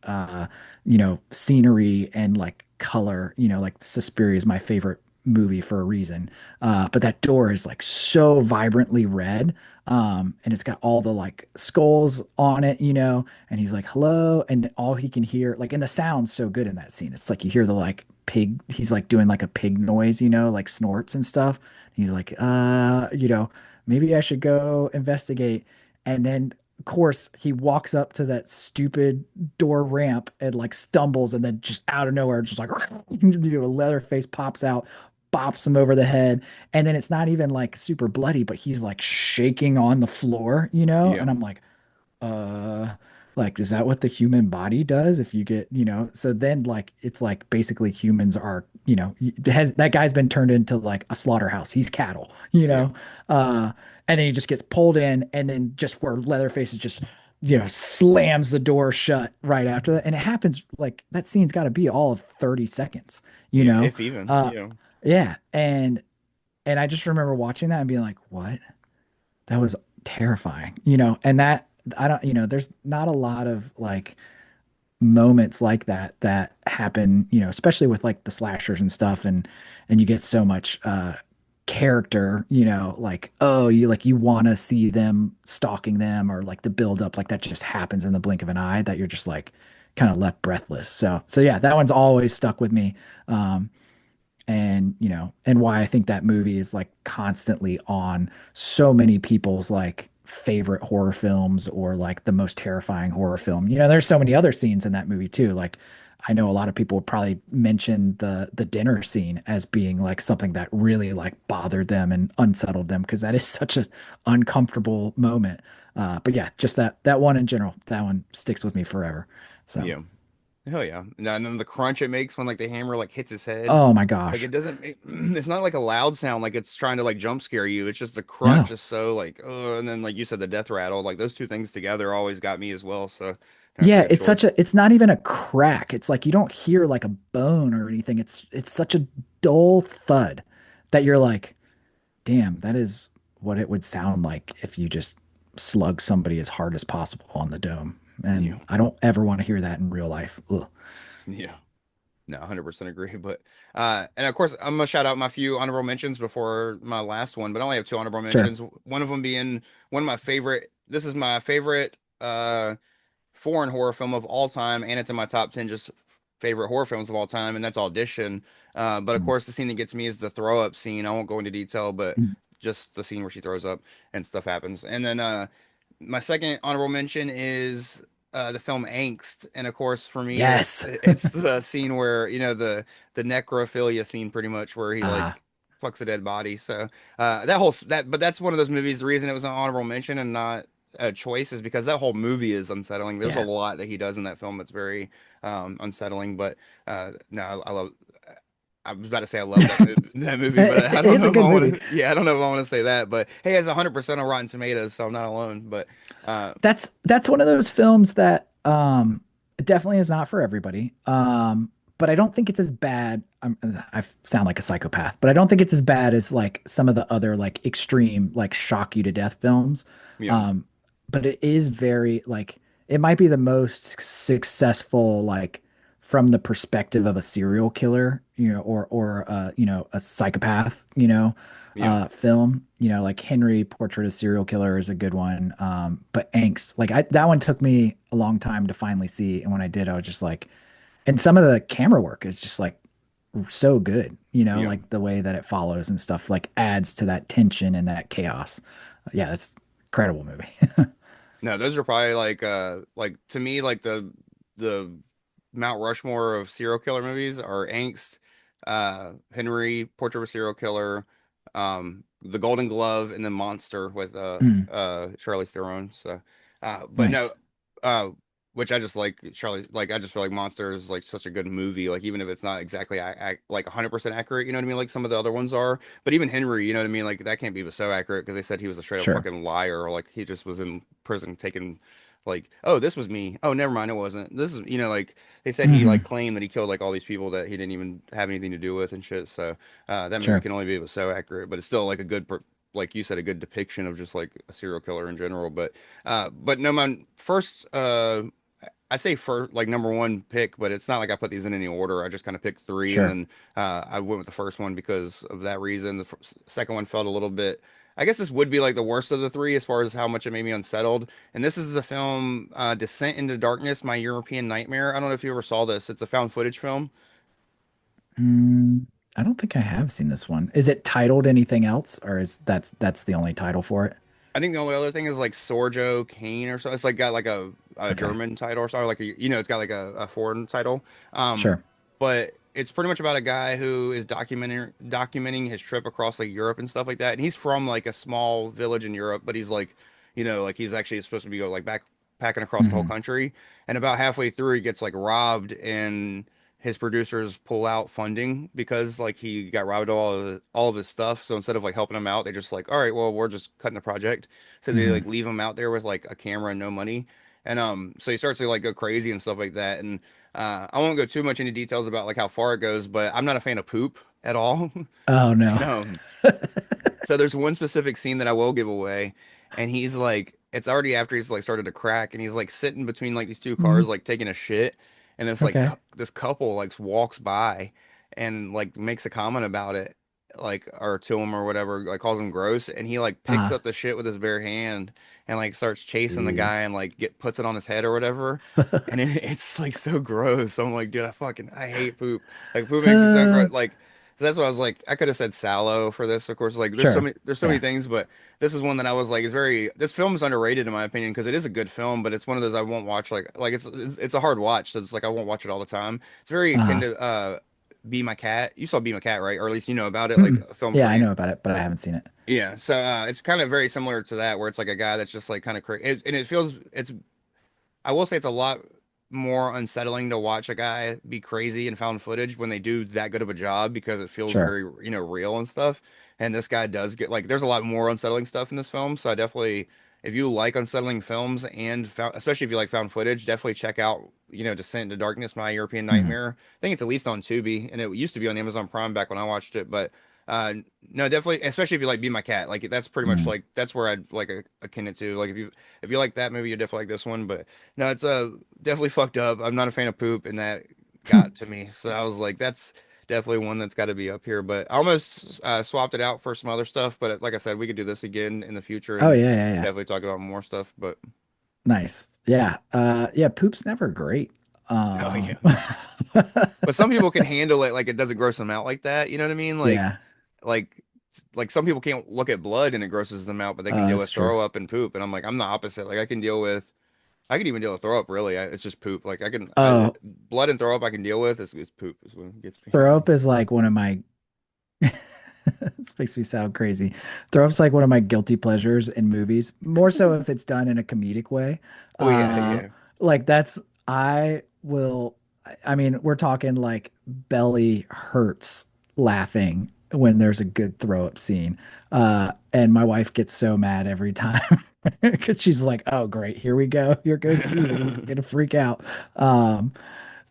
scenery and like color, like Suspiria is my favorite movie for a reason. But that door is like so vibrantly red. And it's got all the like skulls on it, and he's like, hello. And all he can hear, like, and the sound's so good in that scene. It's like you hear the like pig, he's like doing like a pig noise, like snorts and stuff. He's like, maybe I should go investigate. And then of course, he walks up to that stupid door ramp and like stumbles, and then just out of nowhere, just like Leatherface pops out, bops him over the head, and then it's not even like super bloody, but he's like shaking on the floor, yeah, and I'm uh like is that what the human body does if you get, so then like it's like basically humans are, has that guy's been turned into like a slaughterhouse. He's cattle, yeah, and then he just gets pulled in, and then just where Leatherface is just, slams the door shut right after that. And it happens like that scene's got to be all of 30 seconds, you yeah. know? If even, Uh, yeah, yeah. And I just remember watching that and being like, what? That was terrifying, and that I don't, there's not a lot of like moments like that happen, especially with like the slashers and stuff, and you get so much character, like oh you want to see them stalking them, or like the build up like that just happens in the blink of an eye that you're just like kind of left breathless. So yeah, that one's always stuck with me. And and why I think that movie is like constantly on so many people's like favorite horror films, or like the most terrifying horror film. There's so many other scenes in that movie too. Like I know a lot of people would probably mention the dinner scene as being like something that really like bothered them and unsettled them, because that is such an uncomfortable moment. But yeah, just that one in general, that one sticks with me forever. So yeah. Hell yeah. No, and then the crunch it makes when like the hammer like hits his head. Oh my Like gosh. it doesn't make, it's not like a loud sound like it's trying to like jump scare you. It's just the crunch No. is so like and then like you said the death rattle, like those two things together always got me as well. So that's a Yeah, good choice. it's not even a crack. It's like you don't hear like a bone or anything. It's such a dull thud that you're like, damn, that is what it would sound like if you just slug somebody as hard as possible on the dome. Yeah. And I don't ever want to hear that in real life. Ugh. Yeah. No, 100% agree. But and of course I'm gonna shout out my few honorable mentions before my last one, but I only have two honorable Sure. mentions. One of them being one of my favorite, this is my favorite foreign horror film of all time, and it's in my top 10 just favorite horror films of all time, and that's Audition. But of Mm, course, the scene that gets me is the throw up scene. I won't go into detail, but mm. just the scene where she throws up and stuff happens. And then my second honorable mention is the film Angst, and of course, for me, Yes. it's the scene where the necrophilia scene, pretty much where he Ah, like fucks a dead body. So that whole that, but that's one of those movies. The reason it was an honorable mention and not choice is because that whole movie is unsettling. There's a yeah. lot that he does in that film that's very unsettling. But no, I love. I was about to say I love that movie, but I don't It's know a if I good want movie. to. Yeah, I don't know if I want to say that. But hey, it's 100% on Rotten Tomatoes, so I'm not alone. But uh, That's one of those films that definitely is not for everybody. But I don't think it's as bad. I sound like a psychopath, but I don't think it's as bad as like some of the other like extreme like shock you to death films. yeah, Um, but it is very like it might be the most successful like from the perspective of a serial killer, or a psychopath, yeah, film. Like Henry Portrait of a Serial Killer is a good one. But Angst, like that one took me a long time to finally see, and when I did, I was just like, and some of the camera work is just like so good. yeah. Like the way that it follows and stuff like adds to that tension and that chaos. Yeah, that's incredible movie. No, those are probably like to me like the Mount Rushmore of serial killer movies are Angst, Henry, Portrait of a Serial Killer, The Golden Glove, and then Monster with Mm, Charlize Theron. So, but no, nice. uh, which I just like Charlie. Like I just feel like Monster is like such a good movie. Like even if it's not exactly like 100% accurate, you know what I mean? Like some of the other ones are. But even Henry, you know what I mean? Like that can't be so accurate because they said he was a straight up Sure. fucking liar, or like he just was in prison taking like, oh, this was me. Oh, never mind, it wasn't. This is, like they said he like Hmm. claimed that he killed like all these people that he didn't even have anything to do with and shit. So that movie Sure. can only be so accurate, but it's still like a good, like you said, a good depiction of just like a serial killer in general. But no, my first I say for like number one pick, but it's not like I put these in any order. I just kind of picked three, and Sure. then I went with the first one because of that reason. The second one felt a little bit. I guess this would be like the worst of the three as far as how much it made me unsettled. And this is the film Descent into Darkness: My European Nightmare. I don't know if you ever saw this. It's a found footage film. Mm, I don't think I have seen this one. Is it titled anything else, or is that's the only title for it? I think the only other thing is like Sorjo Kane or so. It's like got like a Okay. German title or something, like it's got like a foreign title. Um, Sure. but it's pretty much about a guy who is documenting his trip across like Europe and stuff like that. And he's from like a small village in Europe, but he's like, like he's actually supposed to be go like backpacking across the whole Hmm. country. And about halfway through, he gets like robbed and his producers pull out funding because like he got robbed of all of his stuff. So instead of like helping him out, they just like, all right, well, we're just cutting the project. So they like Hmm. leave him out there with like a camera and no money. And so he starts to like go crazy and stuff like that. And I won't go too much into details about like how far it goes, but I'm not a fan of poop at all. Oh And no. so there's one specific scene that I will give away, and he's like, it's already after he's like started to crack, and he's like sitting between like these two Mhm. cars, like taking a shit, and this like Okay. this couple like walks by and like makes a comment about it, like or to him or whatever, like calls him gross, and he like picks Ah. up the shit with his bare hand and like starts chasing the Ew. guy and like puts it on his head or whatever. And it's like so gross. I'm like, dude, I hate poop. Like poop makes me so Uh, gross. Like so that's why I was like, I could have said sallow for this, of course. Like, sure. there's so many Yeah. things, but this is one that I was like, this film is underrated in my opinion because it is a good film, but it's one of those I won't watch. Like it's a hard watch, so it's like I won't watch it all the time. It's very akin Uh, to Be My Cat. You saw Be My Cat, right? Or at least you know about it, like mm-mm. a film Yeah, for I know about it, but I haven't seen it. yeah. So it's kind of very similar to that, where it's like a guy that's just like kind of crazy, and it feels it's. I will say it's a lot. more unsettling to watch a guy be crazy in found footage when they do that good of a job because it feels Sure. very, real and stuff. And this guy does get like there's a lot more unsettling stuff in this film, so I definitely if you like unsettling films and found, especially if you like found footage, definitely check out, Descent into Darkness, My European Mhm. Nightmare. I think it's at least on Tubi, and it used to be on Amazon Prime back when I watched it, but uh no, definitely, especially if you like Be My Cat, like that's pretty much Mhm. like that's where I'd like akin it to. Like if you like that movie, you definitely like this one. But no, it's definitely fucked up. I'm not a fan of poop, and that got to me. So I was like, that's definitely one that's got to be up here. But I almost swapped it out for some other stuff. But like I said, we could do this again in the future Oh and yeah, yeah, yeah. definitely talk about more stuff. But Nice. Yeah. Yeah, poop's never great. oh yeah. Um But some people can handle it, like it doesn't gross them out like that. You know what I mean? Yeah. Like, like some people can't look at blood and it grosses them out, but they can deal That's with true. throw up and poop. And I'm like, I'm the opposite. Like I can even deal with throw up. Really, it's just poop. Like Oh, blood and throw up I can deal with. It's poop is what gets me. throw up is like one of my this makes me sound crazy. Throw up's like one of my guilty pleasures in movies, more so if it's done in a comedic way. Oh yeah, Uh, yeah. like that's I will. I mean, we're talking like belly hurts laughing when there's a good throw up scene. And my wife gets so mad every time because she's like, "Oh, great, here we go. Here goes Steven. He's gonna freak out." Um,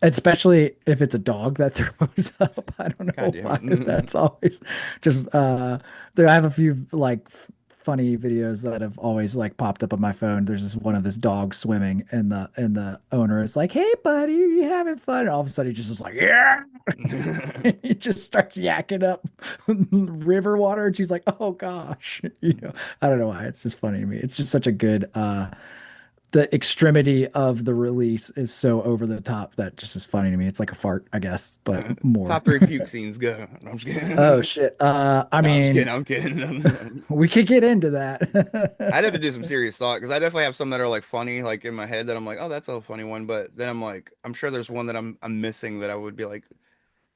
Especially if it's a dog that throws up. I don't God know damn why it. that's always just there I have a few like funny videos that have always like popped up on my phone. There's this one of this dog swimming and the owner is like, "Hey buddy, are you having fun?" And all of a sudden he just is like, "Yeah." He just starts yakking up river water and she's like, "Oh gosh." I don't know why. It's just funny to me. It's just such a good the extremity of the release is so over the top that just is funny to me. It's like a fart, I guess, but more. Top three puke scenes go. No, I'm just Oh kidding. shit. I No, I'm just mean, kidding. I'm kidding. we could get into I'd have to that. do some serious thought because I definitely have some that are like funny, like in my head that I'm like, oh, that's a funny one. But then I'm like, I'm sure there's one that I'm missing that I would be like,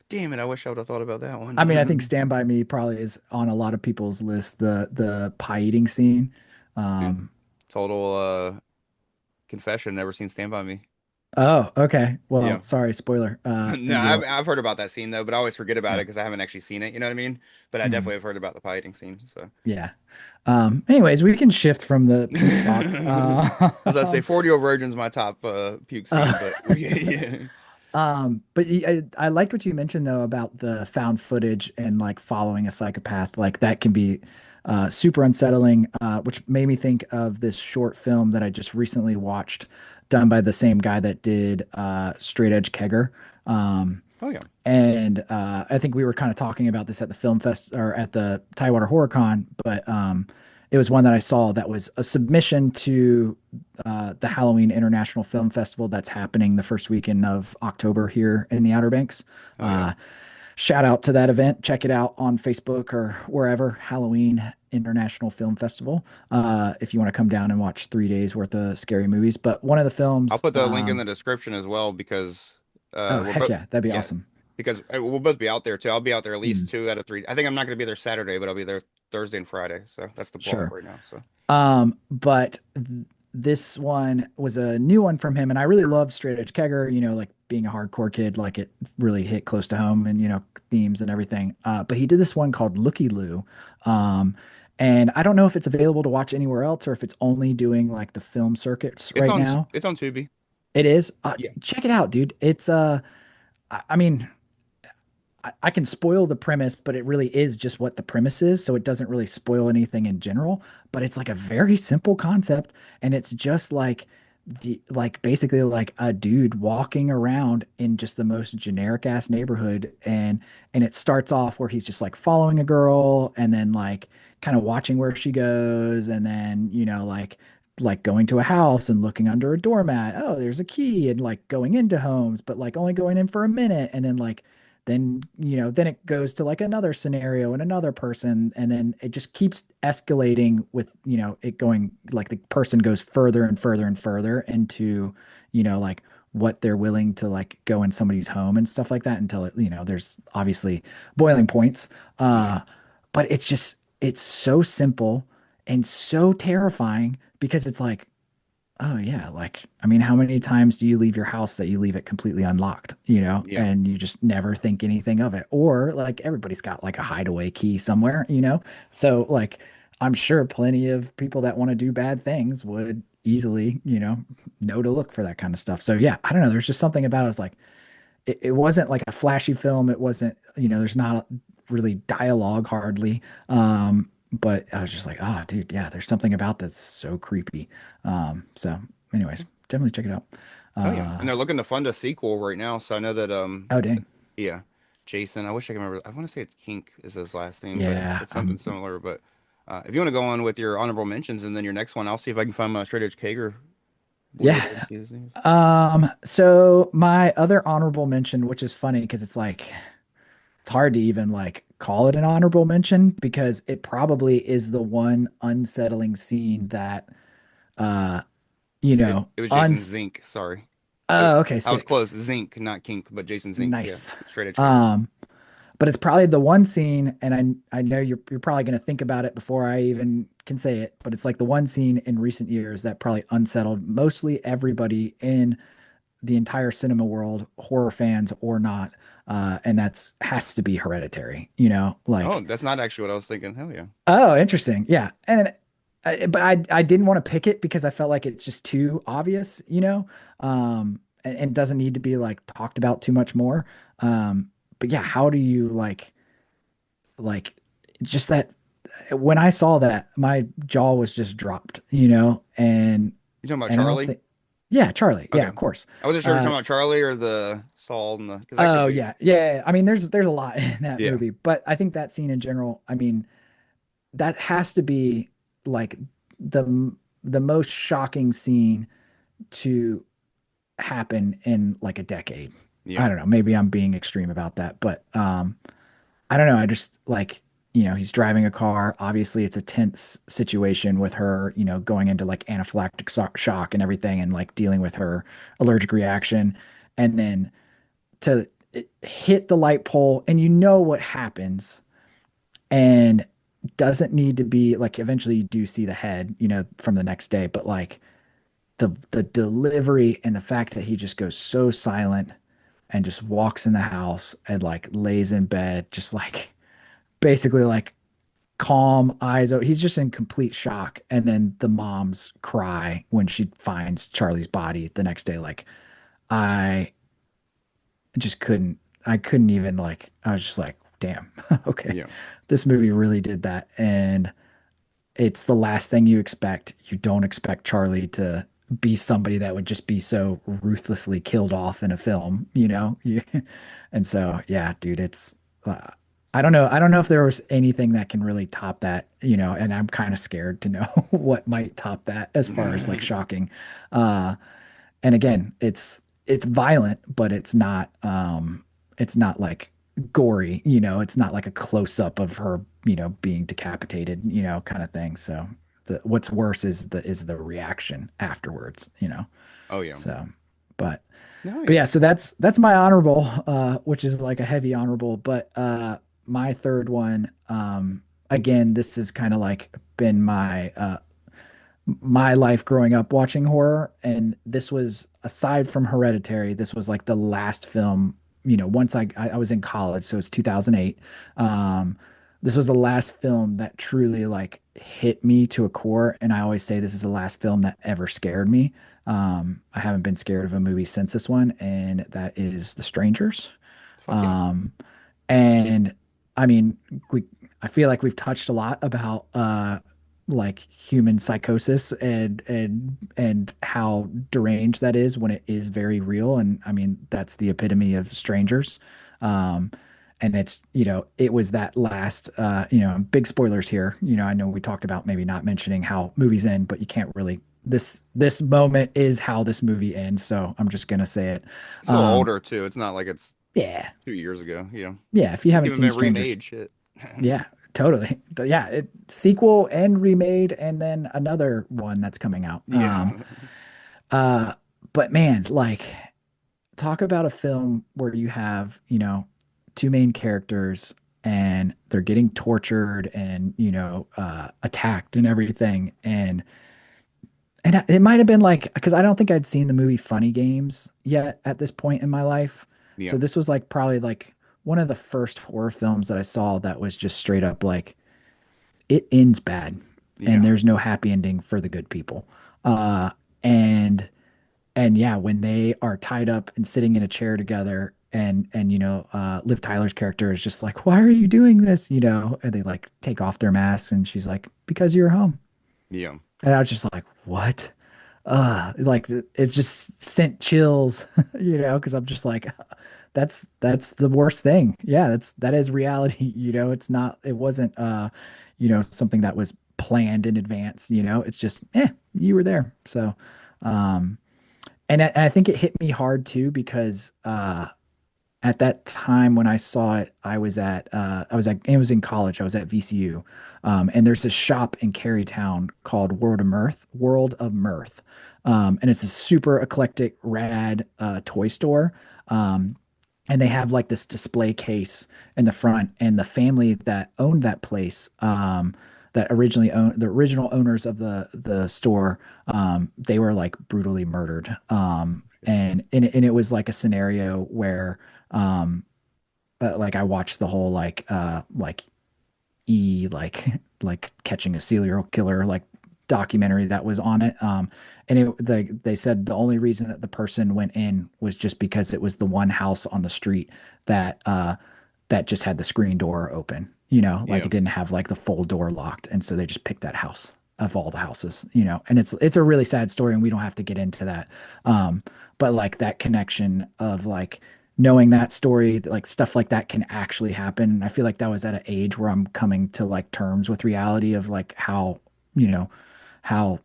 damn it, I wish I would have thought about that I mean, I think one. Stand By Me probably is on a lot of people's list, the pie eating scene. Dude, Um, total confession, never seen Stand By Me. oh, okay. Well, Yeah. sorry, spoiler. No, You don't I've heard about that scene though, but I always forget about it yeah. because I haven't actually seen it. You know what I mean? But I Mm, definitely have heard about the pie eating scene. So, Anyways, we can shift from the puke talk. as I say, 40-year-old virgin's my top puke Uh, scene, but yeah, But I liked what you mentioned though about the found footage and like following a psychopath. Like that can be super unsettling, which made me think of this short film that I just recently watched, done by the same guy that did Straight Edge Kegger. Um, oh yeah, and I think we were kind of talking about this at the film fest or at the Tidewater Horror Con, but it was one that I saw that was a submission to the Halloween International Film Festival that's happening the first weekend of October here in the Outer Banks. oh yeah. Shout out to that event. Check it out on Facebook or wherever. Halloween International Film Festival. If you want to come down and watch 3 days worth of scary movies. But one of the I'll films, put the link in the description as well because oh we're heck both yeah, that'd be yeah awesome. because we'll both be out there too. I'll be out there at least Mm, 2 out of 3. I think I'm not going to be there Saturday, but I'll be there Thursday and Friday. So that's the block sure. right now. So But this one was a new one from him, and I really loved Straight Edge Kegger, like being a hardcore kid, like it really hit close to home and, themes and everything. But he did this one called Looky Loo. Um, and I don't know if it's available to watch anywhere else or if it's only doing like the film circuits right now. it's on Tubi. It is. Yeah. Check it out, dude. It's I mean, I can spoil the premise, but it really is just what the premise is. So it doesn't really spoil anything in general, but it's like a very simple concept. And it's just like basically like a dude walking around in just the most generic ass neighborhood. And it starts off where he's just like following a girl and then like kind of watching where she goes. And then, like going to a house and looking under a doormat. Oh, there's a key and like going into homes, but like only going in for a minute. And then then it goes to like another scenario and another person and then it just keeps escalating with it going like the person goes further and further and further into like what they're willing to like go in somebody's home and stuff like that until it there's obviously boiling points Yeah. but it's so simple and so terrifying because it's like oh yeah, like I mean, how many times do you leave your house that you leave it completely unlocked, Yeah. and you just never think anything of it? Or like everybody's got like a hideaway key somewhere, you know? So like I'm sure plenty of people that want to do bad things would easily, know to look for that kind of stuff. So yeah, I don't know, there's just something about it. It's like it wasn't like a flashy film. It wasn't, there's not really dialogue hardly. But I was just like, oh, dude, yeah, there's something about that's so creepy. So, anyways, definitely check it out. Oh yeah. And Uh, they're looking to fund a sequel right now, so I know that oh, dang. yeah, Jason. I wish I could remember. I want to say it's Kink is his last name, but Yeah, it's something similar. But if you want to go on with your honorable mentions and then your next one, I'll see if I can find my Straight Edge Kager Blu-ray and yeah. see his names. So my other honorable mention, which is funny because it's like, it's hard to even like call it an honorable mention because it probably is the one unsettling scene that, uh, It was Jason uns Zink. Sorry, Oh, okay, I was sick. close. Zink, not Kink, but Jason Zink. Yeah, Nice. Straight Edge Kager. Um, but it's probably the one scene, and I know you're probably gonna think about it before I even can say it, but it's like the one scene in recent years that probably unsettled mostly everybody in the entire cinema world, horror fans or not. And that's has to be Hereditary, Oh, like, that's not actually what I was thinking. Hell yeah. oh, interesting. Yeah. And but I didn't want to pick it because I felt like it's just too obvious, and doesn't need to be like talked about too much more. Um, but yeah, how do you like just that when I saw that, my jaw was just dropped, You talking about and I don't Charlie? think, yeah, Charlie. Yeah, Okay. of course. I wasn't sure if you're Uh, talking about Charlie or the Saul and the because that could oh be. yeah, yeah. I mean, there's a lot in that Yeah. movie, but I think that scene in general, I mean, that has to be like the most shocking scene to happen in like a decade. Yeah. I don't know, maybe I'm being extreme about that, but I don't know, I just like, he's driving a car. Obviously, it's a tense situation with her, going into like anaphylactic shock and everything and like dealing with her allergic reaction and then to hit the light pole and you know what happens and doesn't need to be like eventually you do see the head, from the next day, but like the delivery and the fact that he just goes so silent and just walks in the house and like lays in bed, just like basically like calm eyes. He's just in complete shock. And then the mom's cry when she finds Charlie's body the next day. Like I just I couldn't even like, I was just like, damn, okay, Yeah. this movie really did that. And it's the last thing you expect. You don't expect Charlie to be somebody that would just be so ruthlessly killed off in a film, And so, yeah, dude, it's uh, I don't know. I don't know if there was anything that can really top that, and I'm kind of scared to know what might top that as far as like shocking. Uh and again, it's violent, but it's not like gory, it's not like a close up of her, being decapitated, kind of thing. So what's worse is the reaction afterwards, Oh yeah. So but No, but yeah. yeah, so that's my honorable, which is like a heavy honorable, but my third one, again, this has kind of like been my life growing up watching horror. And this was, aside from Hereditary, this was like the last film, once I was in college, so it's 2008. Um, this was the last film that truly like hit me to a core. And I always say this is the last film that ever scared me. I haven't been scared of a movie since this one, and that is The Strangers. Fuck yeah. Um, and I mean, we I feel like we've touched a lot about like human psychosis and how deranged that is when it is very real. And I mean, that's the epitome of Strangers. Um, and it's, it was that last big spoilers here. I know we talked about maybe not mentioning how movies end, but you can't really this moment is how this movie ends. So I'm just gonna say it. It's a little Um, older too. It's not like it's yeah. 2 years ago. You know, Yeah, if you it's haven't even seen been Strangers, remade. Shit. yeah, totally. But yeah, sequel and remade, and then another one that's coming out. Yeah. Uh, but man, like, talk about a film where you have, two main characters and they're getting tortured and, attacked and everything. And And it might have been like because I don't think I'd seen the movie Funny Games yet at this point in my life. Yeah, So this was like probably like one of the first horror films that I saw that was just straight up like it ends bad and yeah, there's no happy ending for the good people. Uh and and yeah, when they are tied up and sitting in a chair together and Liv Tyler's character is just like, "Why are you doing this?" And they like take off their masks and she's like, "Because you're home." yeah, And I was just like, "What?" Like it just sent chills, because I'm just like, that's the worst thing. Yeah, that is reality. It wasn't something that was planned in advance, it's just you were there. So and I think it hit me hard too because at that time when I saw it, it was in college. I was at VCU, and there's this shop in Carytown called World of Mirth, and it's a super eclectic, rad toy store. Um, and they have like this display case in the front, and the family that owned that place, that originally owned the original owners of the store, they were like brutally murdered. And it was like a scenario where um, like I watched the whole like E like catching a serial killer like documentary that was on it. And they said the only reason that the person went in was just because it was the one house on the street that that just had the screen door open. Like yeah, it didn't have like the full door locked, and so they just picked that house of all the houses. And it's a really sad story, and we don't have to get into that. But like that connection of like knowing that story, like stuff like that can actually happen. And I feel like that was at an age where I'm coming to like terms with reality of like you know, how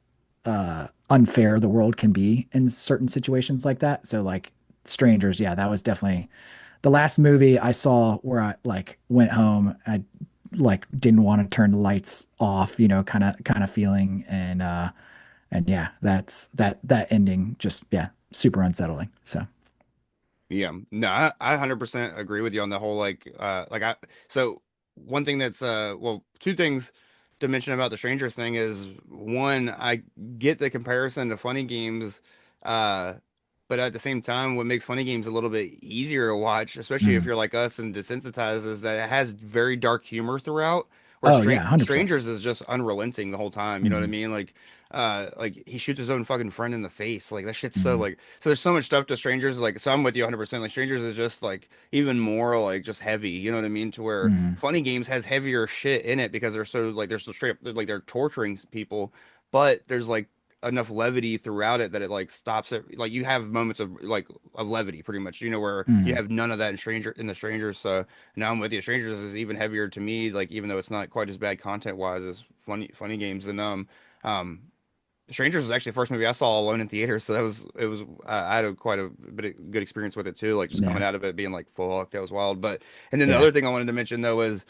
unfair the world can be in certain situations like that. So like Strangers, yeah, that was definitely the last movie I saw where I like went home. I like didn't want to turn the lights off, kind of feeling. And yeah, that ending just yeah, super unsettling. So yeah. No, I 100% agree with you on the whole so one thing that's well, two things to mention about the Stranger thing is one, I get the comparison to funny games, uh but at the same time what makes funny games a little bit easier to watch, especially if mm. you're like us and desensitized, is that it has very dark humor throughout, where Oh yeah, 100%. Strangers is just unrelenting the whole time, you know what I Mm, mean? Like he shoots his own fucking friend in the face. Like that shit's so mm, like so there's so much stuff to Strangers, like so I'm with you 100%. Like Strangers is just like even more like just heavy, you know what I mean? To where mm, Funny Games has heavier shit in it because they're so straight up, like they're torturing people, but there's like enough levity throughout it that it like stops it. Like you have moments of levity pretty much, where you mm. have none of that in the Strangers. So now I'm with you. Strangers is even heavier to me, like even though it's not quite as bad content wise as Funny Games. And um Strangers was actually the first movie I saw alone in theaters, so I had quite a bit of good experience with it too, like just coming Yeah, out of it being like fuck, that was wild. But and then the yeah. other thing I wanted to mention though was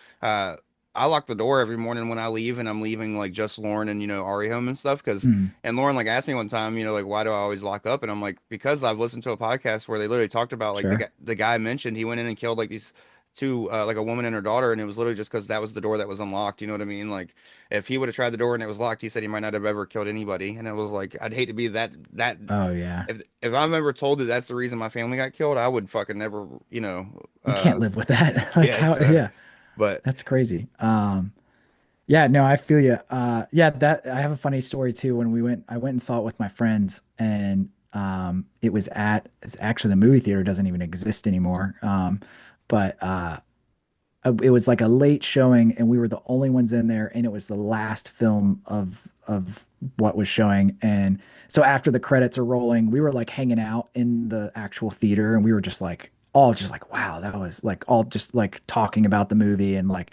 I lock the door every morning when I leave, and I'm leaving like just Lauren and Ari home and stuff. Because Mm, and Lauren like asked me one time, like why do I always lock up? And I'm like, because I've listened to a podcast where they literally talked about like sure. the guy mentioned he went in and killed like these two like a woman and her daughter, and it was literally just because that was the door that was unlocked. You know what I mean? Like if he would have tried the door and it was locked, he said he might not have ever killed anybody. And it was like, I'd hate to be that Oh yeah. if I'm ever told that that's the reason my family got killed, I would fucking never, You can't live with that. Like yeah, how so yeah, but that's crazy. Yeah, no, I feel you. Yeah, that I have a funny story too. I went and saw it with my friends, and it's actually the movie theater doesn't even exist anymore. But it was like a late showing, and we were the only ones in there, and it was the last film of what was showing. And so after the credits are rolling, we were like hanging out in the actual theater, and we were just like all just like, wow, that was like all just like talking about the movie and like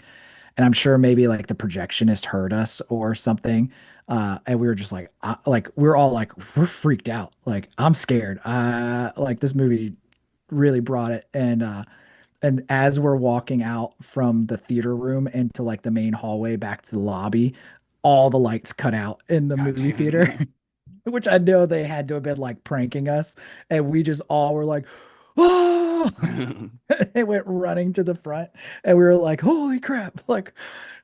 and I'm sure maybe like the projectionist heard us or something. And we were just like we're all like we're freaked out. Like I'm scared. Like this movie really brought it. And as we're walking out from the theater room into like the main hallway back to the lobby, all the lights cut out in the god movie damn theater, it. which I know they had to have been like pranking us. And we just all were like, ah! It went running to the front, and we were like, "Holy crap! Like,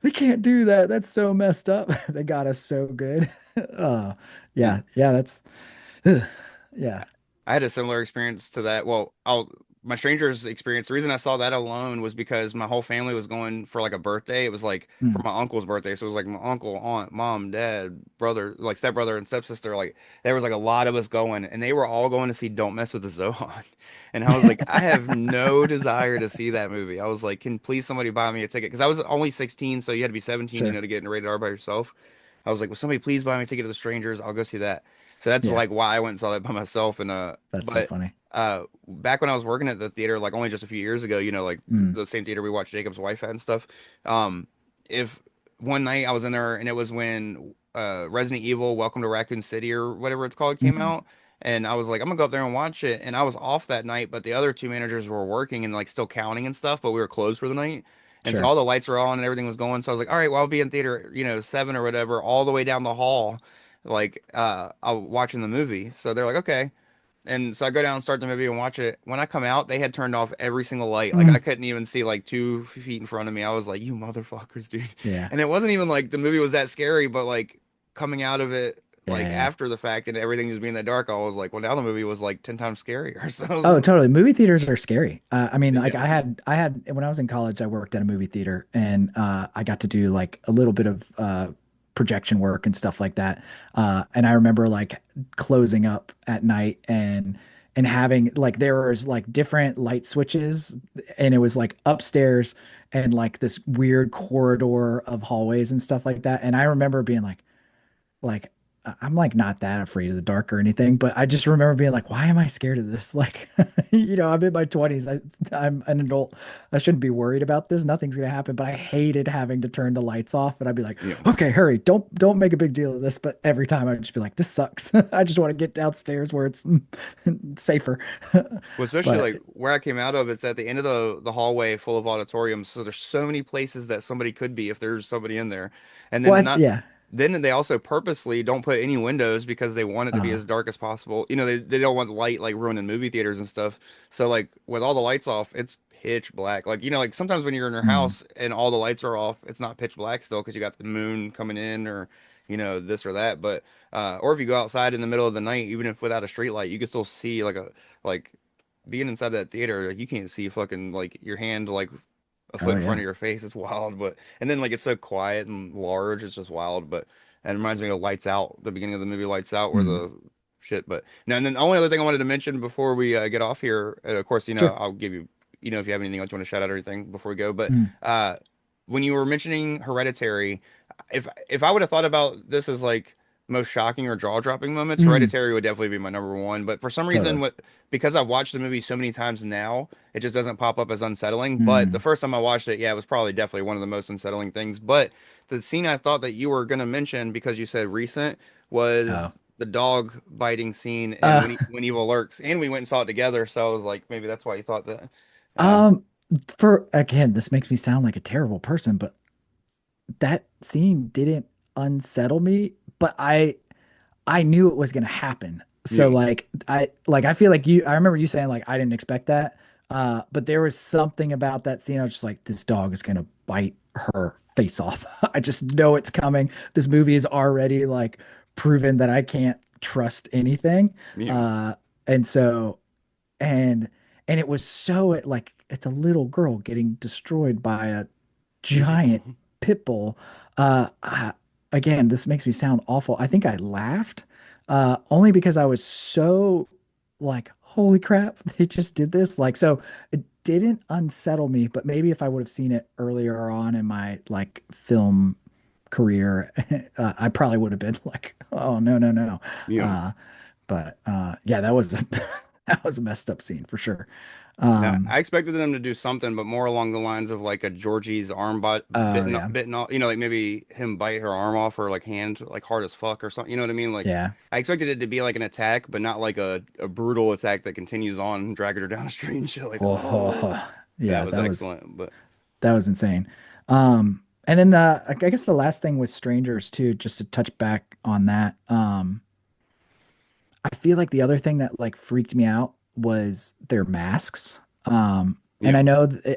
they can't do that. That's so messed up." They got us so good. Uh, Dude, yeah, yeah, that's yeah. I had a similar experience to that. Well, my strangers experience. The reason I saw that alone was because my whole family was going for like a birthday. It was like for Mm, my uncle's birthday, so it was like my uncle, aunt, mom, dad, brother, like stepbrother and stepsister. Like there was like a lot of us going, and they were all going to see Don't Mess with the Zohan. And I was like, I have no desire to see that movie. I was like, can please somebody buy me a ticket? Because I was only 16, so you had to be 17, sure. to get into rated R by yourself. I was like, will somebody please buy me a ticket to The Strangers? I'll go see that. So that's Yeah, like why I went and saw that by myself. And that's so but funny. back when I was working at the theater, like only just a few years ago, like Mm, the same theater we watched Jacob's Wife at and stuff. If One night I was in there and it was when Resident Evil Welcome to Raccoon City or whatever it's called came mm, out. And I was like, I'm gonna go up there and watch it. And I was off that night, but the other two managers were working and like still counting and stuff, but we were closed for the night. And so sure. all the lights were on and everything was going. So I was like, all right, well, I'll be in theater, 7 or whatever, all the way down the hall, like watching the movie. So they're like, okay. And so I go down and start the movie and watch it. When I come out, they had turned off every single light. Like I Mm, couldn't even see like 2 feet in front of me. I was like, "You motherfuckers, dude!" yeah, And it wasn't even like the movie was that scary, but like coming out of it, like yeah. after the fact and everything just being that dark, I was like, "Well, now the movie was like 10 times scarier." So I Oh, was, totally. Movie theaters are scary. I mean, like yeah, I had when I was in college, I worked at a movie theater, and I got to do like a little bit of projection work and stuff like that. And I remember like closing up at night and having like there was like different light switches, and it was like upstairs and like this weird corridor of hallways and stuff like that. And I remember being like I'm like not that afraid of the dark or anything, but I just remember being like, why am I scared of this? Like, I'm in my 20s. I'm an adult. I shouldn't be worried about this. Nothing's gonna happen. But I hated having to turn the lights off. And I'd be like, yeah. okay, hurry. Don't make a big deal of this. But every time I'd just be like, this sucks. I just want to get downstairs where it's safer. Well, especially But like where I came out of, it's at the end of the hallway full of auditoriums. So there's so many places that somebody could be if there's somebody in there. And then what? not Yeah. then they also purposely don't put any windows because they want it to be Uh, as dark as possible. They don't want light like ruining movie theaters and stuff. So like with all the lights off, it's pitch black. Like like sometimes when you're in your mm, house and all the lights are off, it's not pitch black still because you got the moon coming in or this or that. But or if you go outside in the middle of the night, even if without a street light, you can still see like being inside that theater, like, you can't see fucking like your hand like a foot oh in front yeah. of your face. It's wild, but and then like it's so quiet and large, it's just wild. But and it reminds me of Lights Out, the beginning of the movie Lights Out, where Mm, the shit. But no, and then the only other thing I wanted to mention before we get off here, of course, sure. I'll give you, if you have anything else you want to shout out or anything before we go. But Mm, when you were mentioning Hereditary, if I would have thought about this as like most shocking or jaw-dropping moments, mm, Hereditary would definitely be my number one. But for some reason, totally. because I've watched the movie so many times now, it just doesn't pop up as unsettling. But the Mm, first time I watched it, yeah, it was probably definitely one of the most unsettling things. But the scene I thought that you were gonna mention because you said recent oh. was the dog biting scene and Uh, when evil lurks, and we went and saw it together. So I was like, maybe that's why you thought that. Uh, Um, for again, this makes me sound like a terrible person, but that scene didn't unsettle me, but I knew it was gonna happen. So yeah, I feel like I remember you saying like I didn't expect that. But there was something about that scene. I was just like, this dog is gonna bite her face off. I just know it's coming. This movie is already like proven that I can't trust anything. yeah, Uh, and so and and it was so like it's a little girl getting destroyed by a giant pit bull. Again, this makes me sound awful. I think I laughed, only because I was so like, holy crap, they just did this. Like, so it didn't unsettle me, but maybe if I would have seen it earlier on in my like film career, I probably would have been like, oh no, no, no. yeah. Yeah, that was that was a messed up scene for sure. Yeah, Um, I expected them to do something, but more along the lines of like a Georgie's arm oh yeah, bitten off. Like maybe him bite her arm off or like hand like hard as fuck or something. You know what I mean? Like yeah. I expected it to be like an attack, but not like a brutal attack that continues on and dragging her down the street and shit. Like, oh, Oh, that yeah, was excellent. But that was insane. And then I guess the last thing with strangers too, just to touch back on that. I feel like the other thing that like freaked me out was their masks. And Yeah.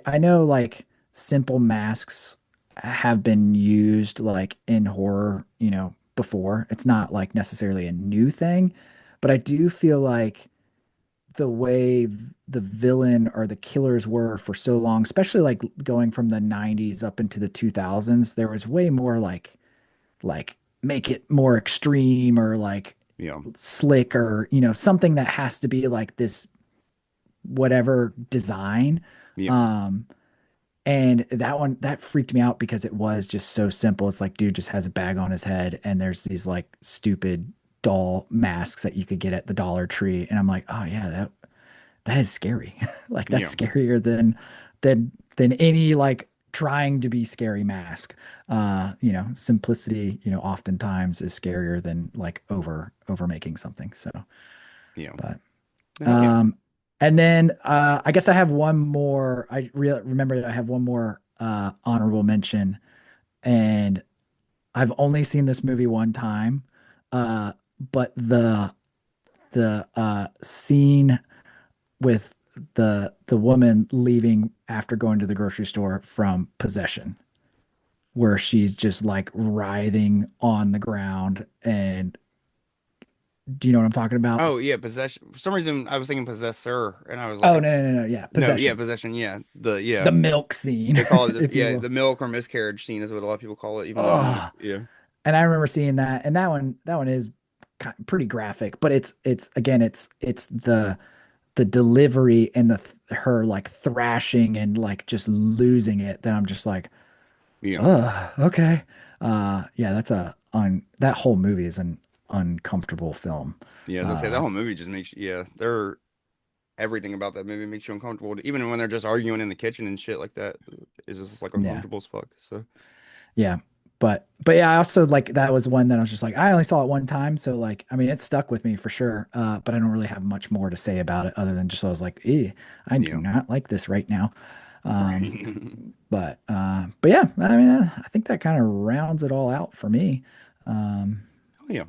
I know like simple masks have been used like in horror, before. It's not like necessarily a new thing, but I do feel like the way the villain or the killers were for so long, especially like going from the 90s up into the 2000s, there was way more like make it more extreme or like Yeah. slick or something that has to be like this whatever design. Yeah. Um and that one that freaked me out because it was just so simple. It's like dude just has a bag on his head and there's these like stupid doll masks that you could get at the Dollar Tree and I'm like, "Oh yeah, that is scary." Like Yeah. that's scarier than any like trying to be scary mask. Simplicity, oftentimes is scarier than like over making something. So, Yeah. but Hell yeah. um and then I guess I have one more. Remember that I have one more honorable mention, and I've only seen this movie one time. Uh, but the scene with the woman leaving after going to the grocery store from Possession, where she's just like writhing on the ground. And do you know what I'm talking about? Oh yeah, possession. For some reason, I was thinking possessor, and I was Oh like, no, yeah, no, yeah, Possession, possession. Yeah, the yeah, the milk scene, they call it if you yeah, will. the milk or miscarriage scene is what a lot of people call it, even though Oh, yeah, and I remember seeing that, and that one is pretty graphic, but it's again, it's the delivery and her like thrashing and like just losing it that I'm just like, yeah, okay. Yeah, that whole movie is an uncomfortable film. yeah. As I say, that Uh, whole movie just makes yeah, they're everything about that movie makes you uncomfortable. Even when they're just arguing in the kitchen and shit like that, it's just like yeah, uncomfortable as fuck. So yeah. But yeah, I also like that was one that I was just like, I only saw it one time, so like, I mean, it stuck with me for sure. But I don't really have much more to say about it other than just I was like, I do yeah, not like this right now. Um, right. but yeah, I mean, I think that kind of rounds it all out for me. Um, Oh yeah,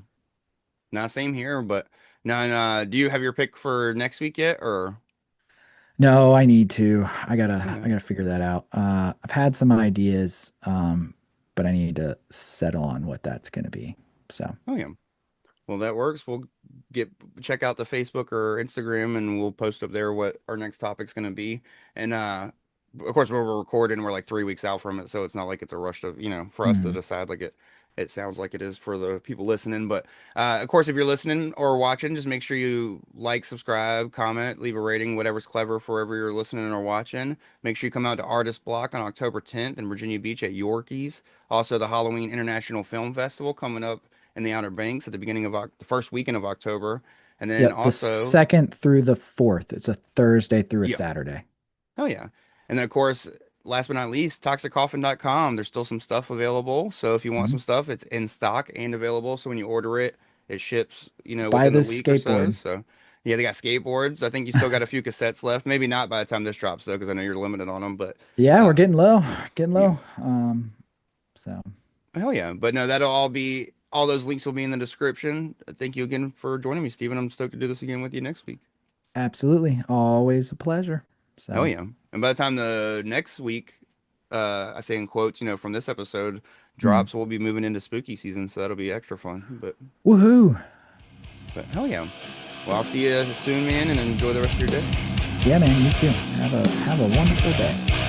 not same here, but now, do you have your pick for next week yet, or No, I need to. I oh gotta yeah, I gotta figure that out. I've had some ideas, but I need to settle on what that's gonna be. So, oh yeah. Well, that works. We'll get check out the Facebook or Instagram, and we'll post up there what our next topic's going to be. And of course, we're recording. We're like 3 weeks out from it, so it's not like it's a rush to for us to mm, decide like it sounds like it is for the people listening. But of course, if you're listening or watching, just make sure you like, subscribe, comment, leave a rating, whatever's clever for wherever you're listening or watching. Make sure you come out to Artist Block on October 10th in Virginia Beach at Yorkies. Also, the Halloween International Film Festival coming up in the Outer Banks at the beginning of the first weekend of October. And then yep, the also, second through the fourth. It's a Thursday through a yeah, Saturday. oh yeah. And then of course, last but not least, toxiccoffin.com. There's still some stuff available. So if you want Mhm. some stuff, it's in stock and available. So when you order it, it ships, Buy within the this week or so. skateboard. So yeah, they got skateboards. I think you still got a few cassettes left. Maybe not by the time this drops though, because I know you're limited on them. But Yeah, we're uh, getting low, getting yeah, low. So hell yeah. But no, that'll all be all those links will be in the description. Thank you again for joining me, Stephen. I'm stoked to do this again with you next week. absolutely, always a pleasure. Oh So, yeah. And by the time the next week, I say in quotes, from this episode mm, drops, we'll be moving into spooky season, so that'll be extra fun. woohoo! But hell yeah. Well, I'll see you soon, man, and enjoy the rest of your day. Yeah, man, you too. Have a wonderful day.